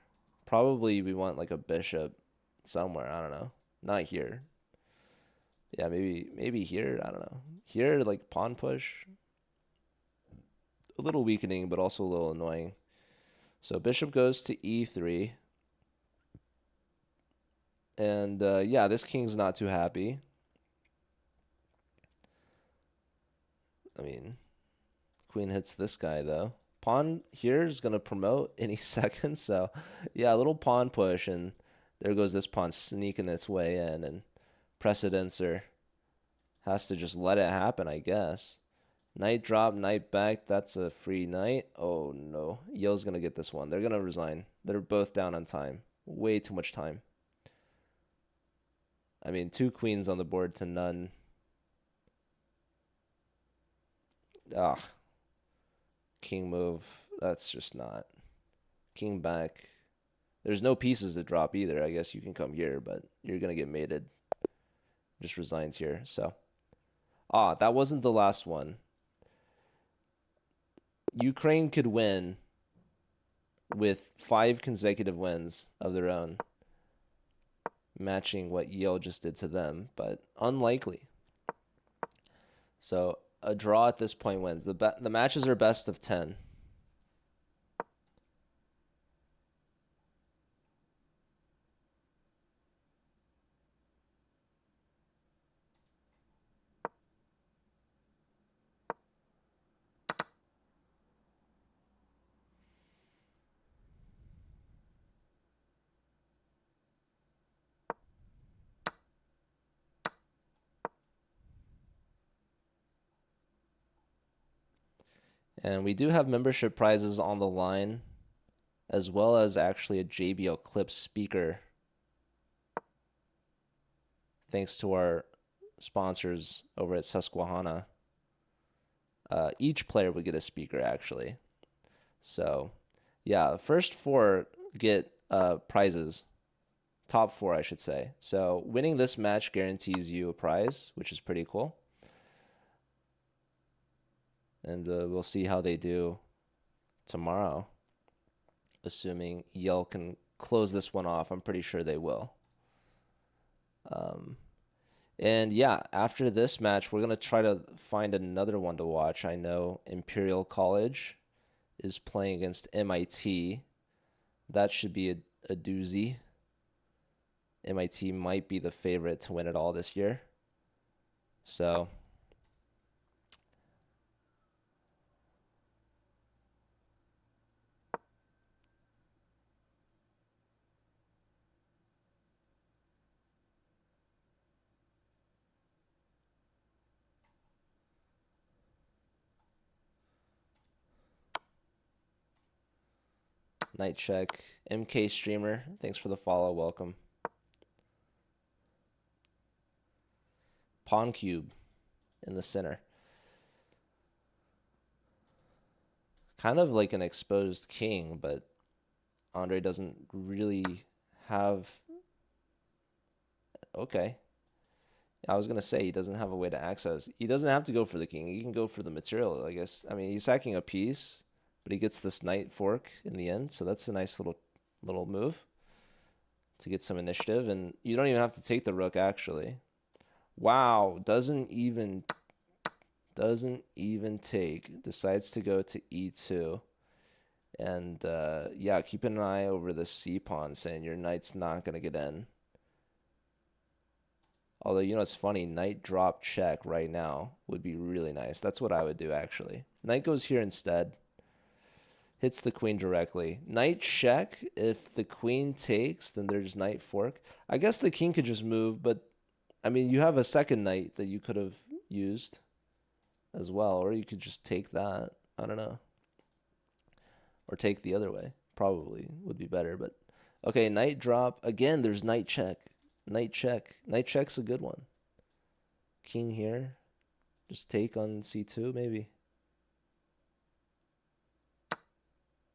Probably we want like a bishop somewhere. I don't know. Not here. Yeah, maybe here. I don't know. Here, like pawn push. A little weakening, but also a little annoying. So bishop goes to e3. And yeah, this king's not too happy. I mean, queen hits this guy though. Pawn here is going to promote any second. So yeah, a little pawn push. And there goes this pawn sneaking its way in. And Precedencer has to just let it happen, I guess. Knight drop, knight back. That's a free knight. Oh no. Yale's going to get this one. They're going to resign. They're both down on time. Way too much time. I mean, 2 queens on the board to none. Ah, king move. That's just not. King back. There's no pieces to drop either. I guess you can come here, but you're going to get mated. Just resigns here. So, that wasn't the last one. Ukraine could win with 5 consecutive wins of their own, matching what Yale just did to them, but unlikely. So a draw at this point wins. The matches are best of 10. And we do have membership prizes on the line, as well as actually a JBL Clip speaker, thanks to our sponsors over at Susquehanna. Each player would get a speaker, actually. So, yeah, first 4 get prizes. Top 4, I should say. So, winning this match guarantees you a prize, which is pretty cool. And we'll see how they do tomorrow, assuming Yale can close this one off. I'm pretty sure they will. And yeah, after this match, we're going to try to find another one to watch. I know Imperial College is playing against MIT. That should be a doozy. MIT might be the favorite to win it all this year. So night check. MK Streamer, thanks for the follow. Welcome. Pawn cube in the center. Kind of like an exposed king, but Andre doesn't really have... Okay. I was going to say he doesn't have a way to access. He doesn't have to go for the king. He can go for the material, I guess. I mean, he's sacking a piece, but he gets this knight fork in the end, so that's a nice little move to get some initiative. And you don't even have to take the rook, actually. Wow, doesn't even take. Decides to go to e2. And yeah, keep an eye over the c pawn, saying your knight's not going to get in. Although, you know, it's funny, knight drop check right now would be really nice. That's what I would do, actually. Knight goes here instead. Hits the queen directly. Knight check. If the queen takes, then there's knight fork. I guess the king could just move, but, I mean, you have a second knight that you could have used as well, or you could just take that. I don't know. Or take the other way. Probably would be better, but... Okay, knight drop. Again, there's knight check. Knight check. Knight check's a good one. King here. Just take on c2, maybe.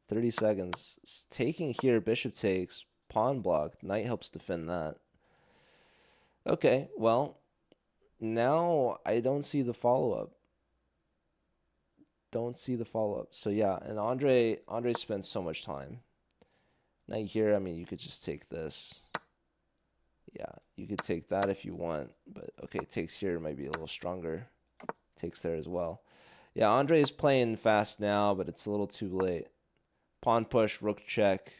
30 seconds. Taking here, bishop takes. Pawn block. Knight helps defend that. Okay, well, now I don't see the follow-up. don't see the follow-up. So yeah, and Andre spent so much time. Knight here, I mean, you could just take this. Yeah, you could take that if you want, but okay, takes here might be a little stronger. Takes there as well. Yeah, Andre is playing fast now, but it's a little too late. Pawn push, rook check.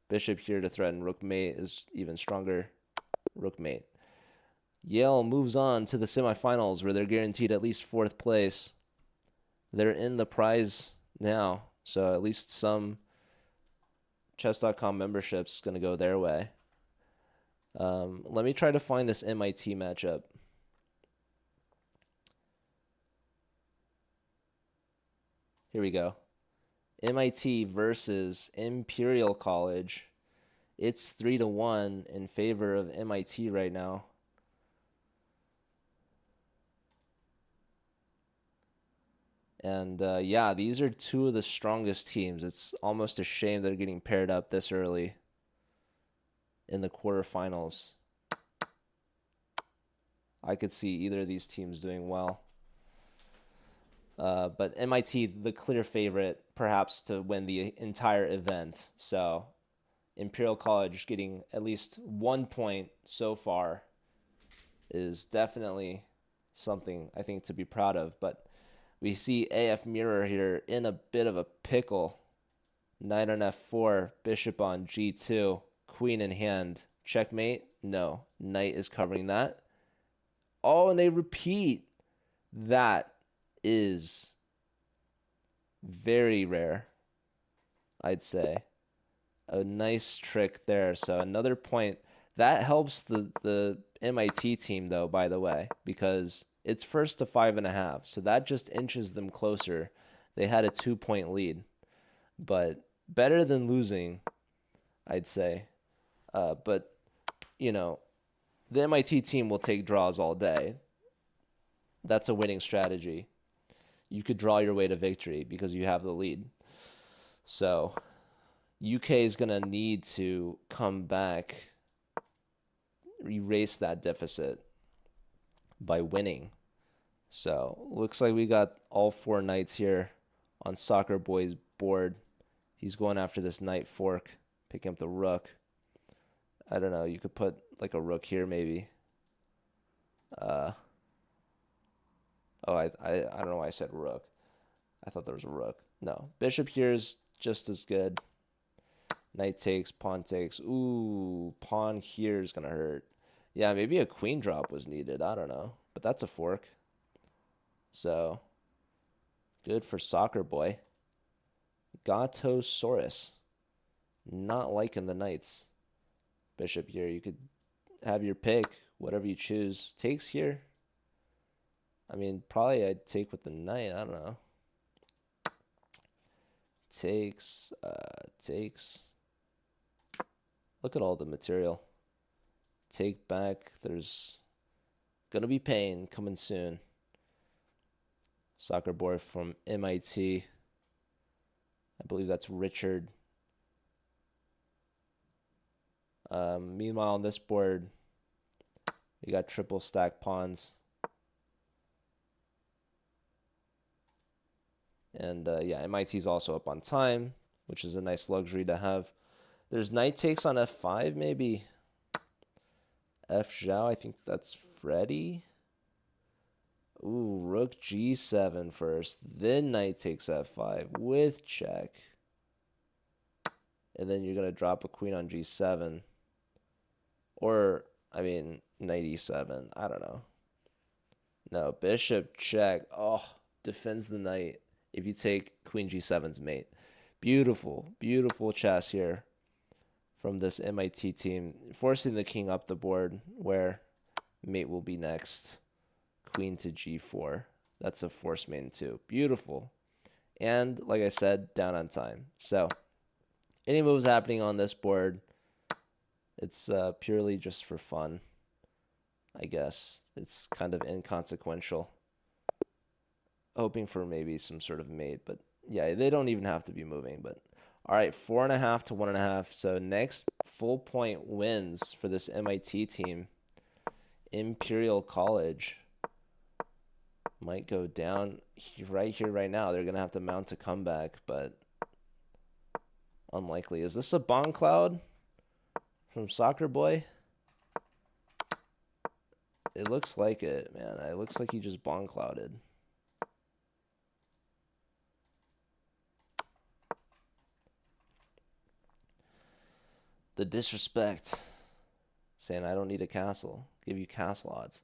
Bishop here to threaten rook mate is even stronger. Rook mate. Yale moves on to the semifinals where they're guaranteed at least 4th place. They're in the prize now, so at least some chess.com memberships going to go their way. Let me try to find this MIT matchup. Here we go. MIT versus Imperial College. It's 3-1 in favor of MIT right now. And yeah, these are two of the strongest teams. It's almost a shame they're getting paired up this early in the quarterfinals. I could see either of these teams doing well. But MIT, the clear favorite, perhaps to win the entire event. So Imperial College getting at least 1 point so far is definitely something I think to be proud of. But we see AF Mirror here in a bit of a pickle. Knight on f4, bishop on g2, queen in hand. Checkmate? No. Knight is covering that. Oh, and they repeat. That is very rare, I'd say. A nice trick there. So another point. That helps the MIT team, though, by the way, because it's first to 5.5. So that just inches them closer. They had a 2-point lead. But better than losing, I'd say. But, you know, the MIT team will take draws all day. That's a winning strategy. You could draw your way to victory because you have the lead. So UK is going to need to come back, erase that deficit by winning. So looks like we got all 4 knights here on Soccer Boy's board. He's going after this knight fork, picking up the rook. I don't know. You could put like a rook here maybe. Oh, I don't know why I said rook. I thought there was a rook. No, bishop here is just as good. Knight takes, pawn takes. Ooh, pawn here is gonna hurt. Yeah, maybe a queen drop was needed. I don't know, but that's a fork. So good for Soccer Boy. Gatosaurus. Not liking the knights. Bishop here. You could have your pick, whatever you choose. Takes here. I mean, probably I'd take with the knight. I don't know. Takes. Look at all the material. Take back. There's gonna be pain coming soon. Soccer boy from MIT. I believe that's Richard. Meanwhile, on this board, we got triple stack pawns. And yeah, MIT's also up on time, which is a nice luxury to have. There's knight takes on f5, maybe. F Zhao, I think that's Freddy. Ooh, rook g7 first. Then knight takes f5 with check. And then you're going to drop a queen on g7. Or, I mean, knight e7. I don't know. No, bishop check. Oh, defends the knight if you take queen g7's mate. Beautiful, beautiful chess here from this MIT team, forcing the king up the board where mate will be next. Queen to g4. That's a force main too. Beautiful. And like I said, down on time. So any moves happening on this board, it's purely just for fun, I guess. It's kind of inconsequential. Hoping for maybe some sort of mate, but yeah, they don't even have to be moving. But all right, 4.5 to 1.5. So next full point wins for this MIT team. Imperial College. Might go down right here, right now. They're going to have to mount a comeback, but unlikely. Is this a Bong Cloud from Soccer Boy? It looks like it, man. It looks like he just Bong Clouded. The disrespect. Saying I don't need a castle. Give you castle odds.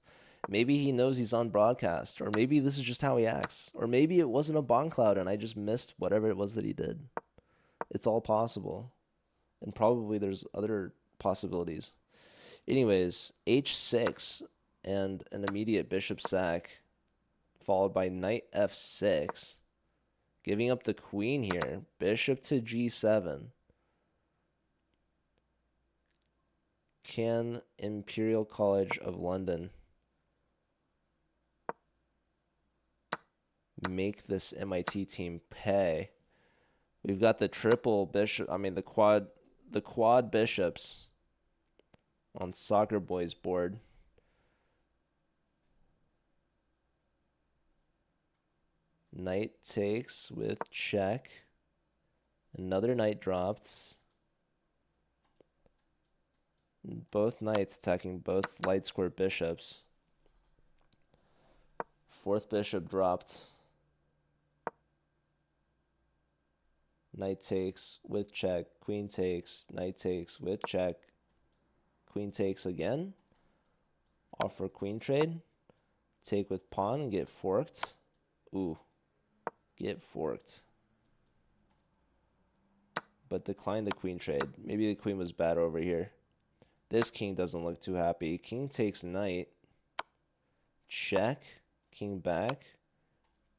Maybe he knows he's on broadcast. Or maybe this is just how he acts. Or maybe it wasn't a Bong Cloud and I just missed whatever it was that he did. It's all possible. And probably there's other possibilities. Anyways, h6 and an immediate bishop sack, followed by knight f6, giving up the queen here. Bishop to g7. Can Imperial College of London make this MIT team pay? We've got the triple bishop, the quad bishops on Soccer Boy's board. Knight takes with check. Another knight dropped. Both knights attacking both light square bishops. Fourth bishop dropped. Knight takes with check. Queen takes. Knight takes with check. Queen takes again. Offer queen trade. Take with pawn and get forked. Ooh. Get forked. But decline the queen trade. Maybe the queen was bad over here. This king doesn't look too happy. King takes knight. Check. King back.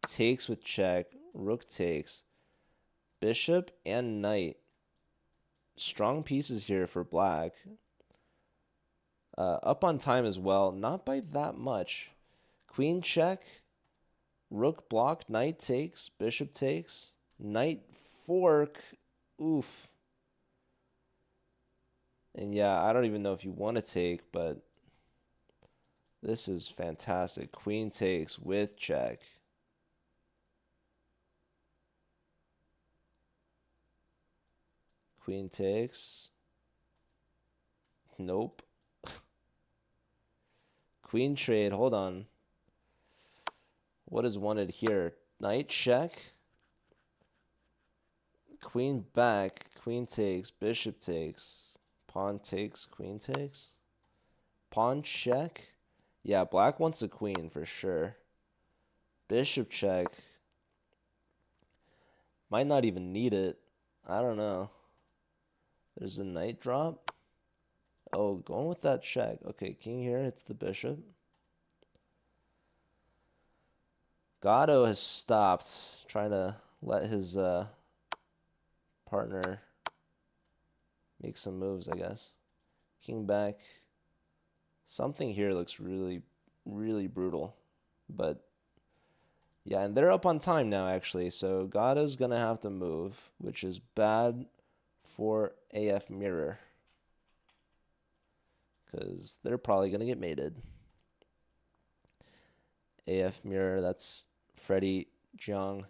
Takes with check. Rook takes. Bishop and knight. Strong pieces here for black. Up on time as well. Not by that much. Queen check. Rook block. Knight takes. Bishop takes. Knight fork. Oof. And yeah, I don't even know if you want to take, but this is fantastic. Queen takes with check. Queen takes. Nope. Queen trade. Hold on. What is wanted here? Knight check. Queen back. Queen takes. Bishop takes. Pawn takes. Queen takes. Pawn check. Yeah, black wants a queen for sure. Bishop check. Might not even need it. I don't know. There's a knight drop. Oh, going with that check. Okay, king here. It's the bishop. Gatto has stopped trying to let his partner make some moves, I guess. King back. Something here looks really, really brutal. But, yeah, and they're up on time now, actually. So Gatto's going to have to move, which is bad for AF Mirror. Because they're probably going to get mated. AF Mirror, that's Freddie Jiang.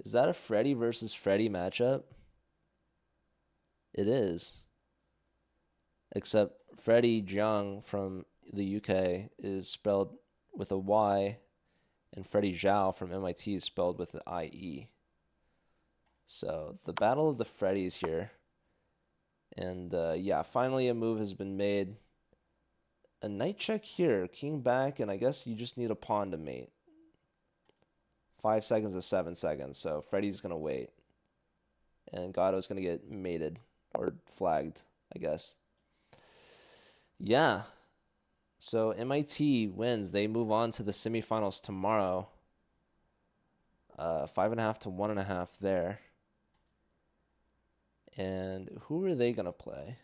Is that a Freddie versus Freddie matchup? It is. Except Freddie Jiang from the UK is spelled with a Y, and Freddie Zhao from MIT is spelled with an IE. So the battle of the Freddies here. And yeah, finally a move has been made. A knight check here, king back, and I guess you just need a pawn to mate. 5 seconds to 7 seconds, so Freddie's going to wait. And Gatto's going to get mated, or flagged, I guess. Yeah. So MIT wins. They move on to the semifinals tomorrow. 5.5 to 1.5 there. And who are they going to play?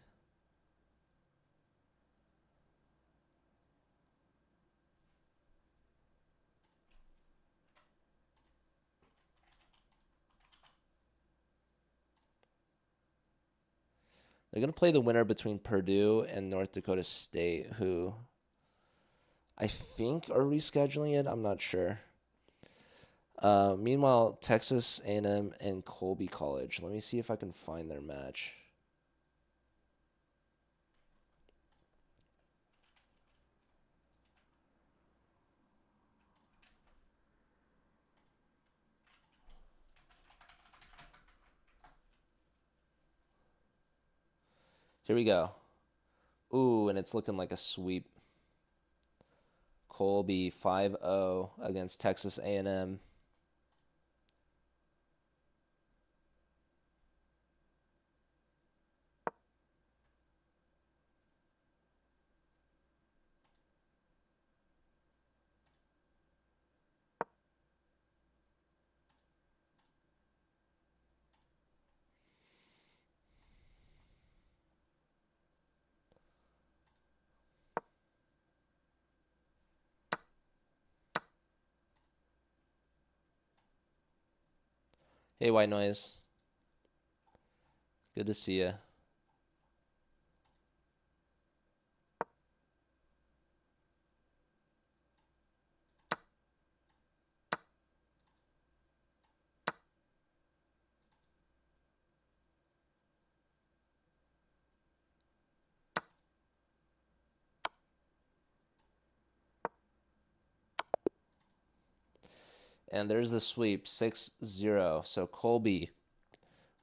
They're going to play the winner between Purdue and North Dakota State, who I think are rescheduling it. I'm not sure. Meanwhile, Texas A&M and Colby College. Let me see if I can find their match. Here we go. Ooh, and it's looking like a sweep. Colby 5-0 against Texas A&M. Hey, White Noise. Good to see you. And there's the sweep, 6-0. So Colby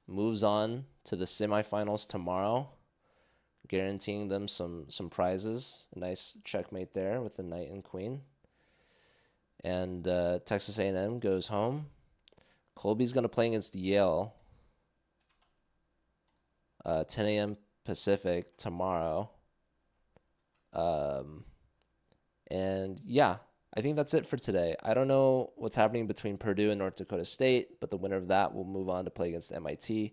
moves on to the semifinals tomorrow, guaranteeing them some prizes. A nice checkmate there with the knight and queen. And Texas A&M goes home. Colby's going to play against Yale, 10 a.m. Pacific tomorrow. And yeah, I think that's it for today. I don't know what's happening between Purdue and North Dakota State, but the winner of that will move on to play against MIT.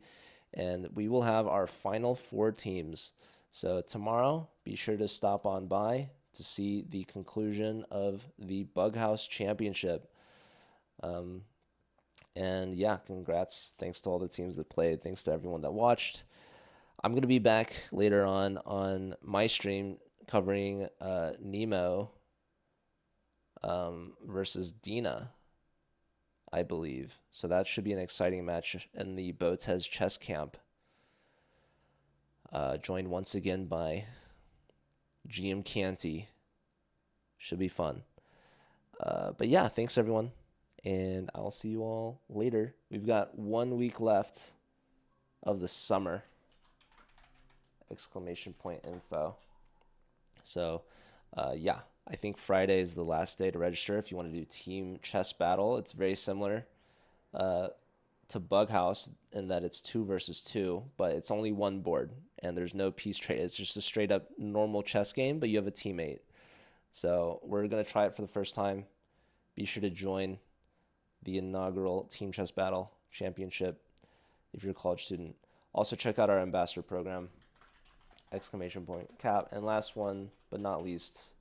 And we will have our final 4 teams. So tomorrow, be sure to stop on by to see the conclusion of the Bughouse Championship. And yeah, congrats. Thanks to all the teams that played. Thanks to everyone that watched. I'm going to be back later on my stream covering Nemo versus Dina, I believe. So that should be an exciting match in the Botez Chess Camp. Joined once again by GM Canty. Should be fun. But yeah, thanks everyone. And I'll see you all later. We've got 1 week left of the summer. Exclamation point info. So, yeah, I think Friday is the last day to register if you want to do team chess battle. It's very similar to Bughouse in that it's 2 versus 2, but it's only one board and there's no piece trade. It's just a straight up normal chess game, but you have a teammate. So we're gonna try it for the first time. Be sure to join the inaugural Team Chess Battle Championship if you're a college student. Also check out our ambassador program. Exclamation point cap. And last one but not least,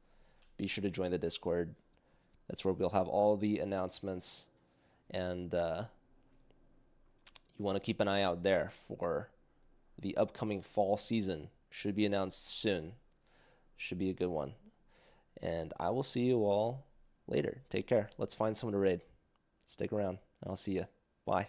be sure to join the Discord. That's where we'll have all the announcements, and you want to keep an eye out there for the upcoming fall season. Should be announced soon. Should be a good one. And I will see you all later. Take care. Let's find someone to raid. Stick around. I'll see you. Bye.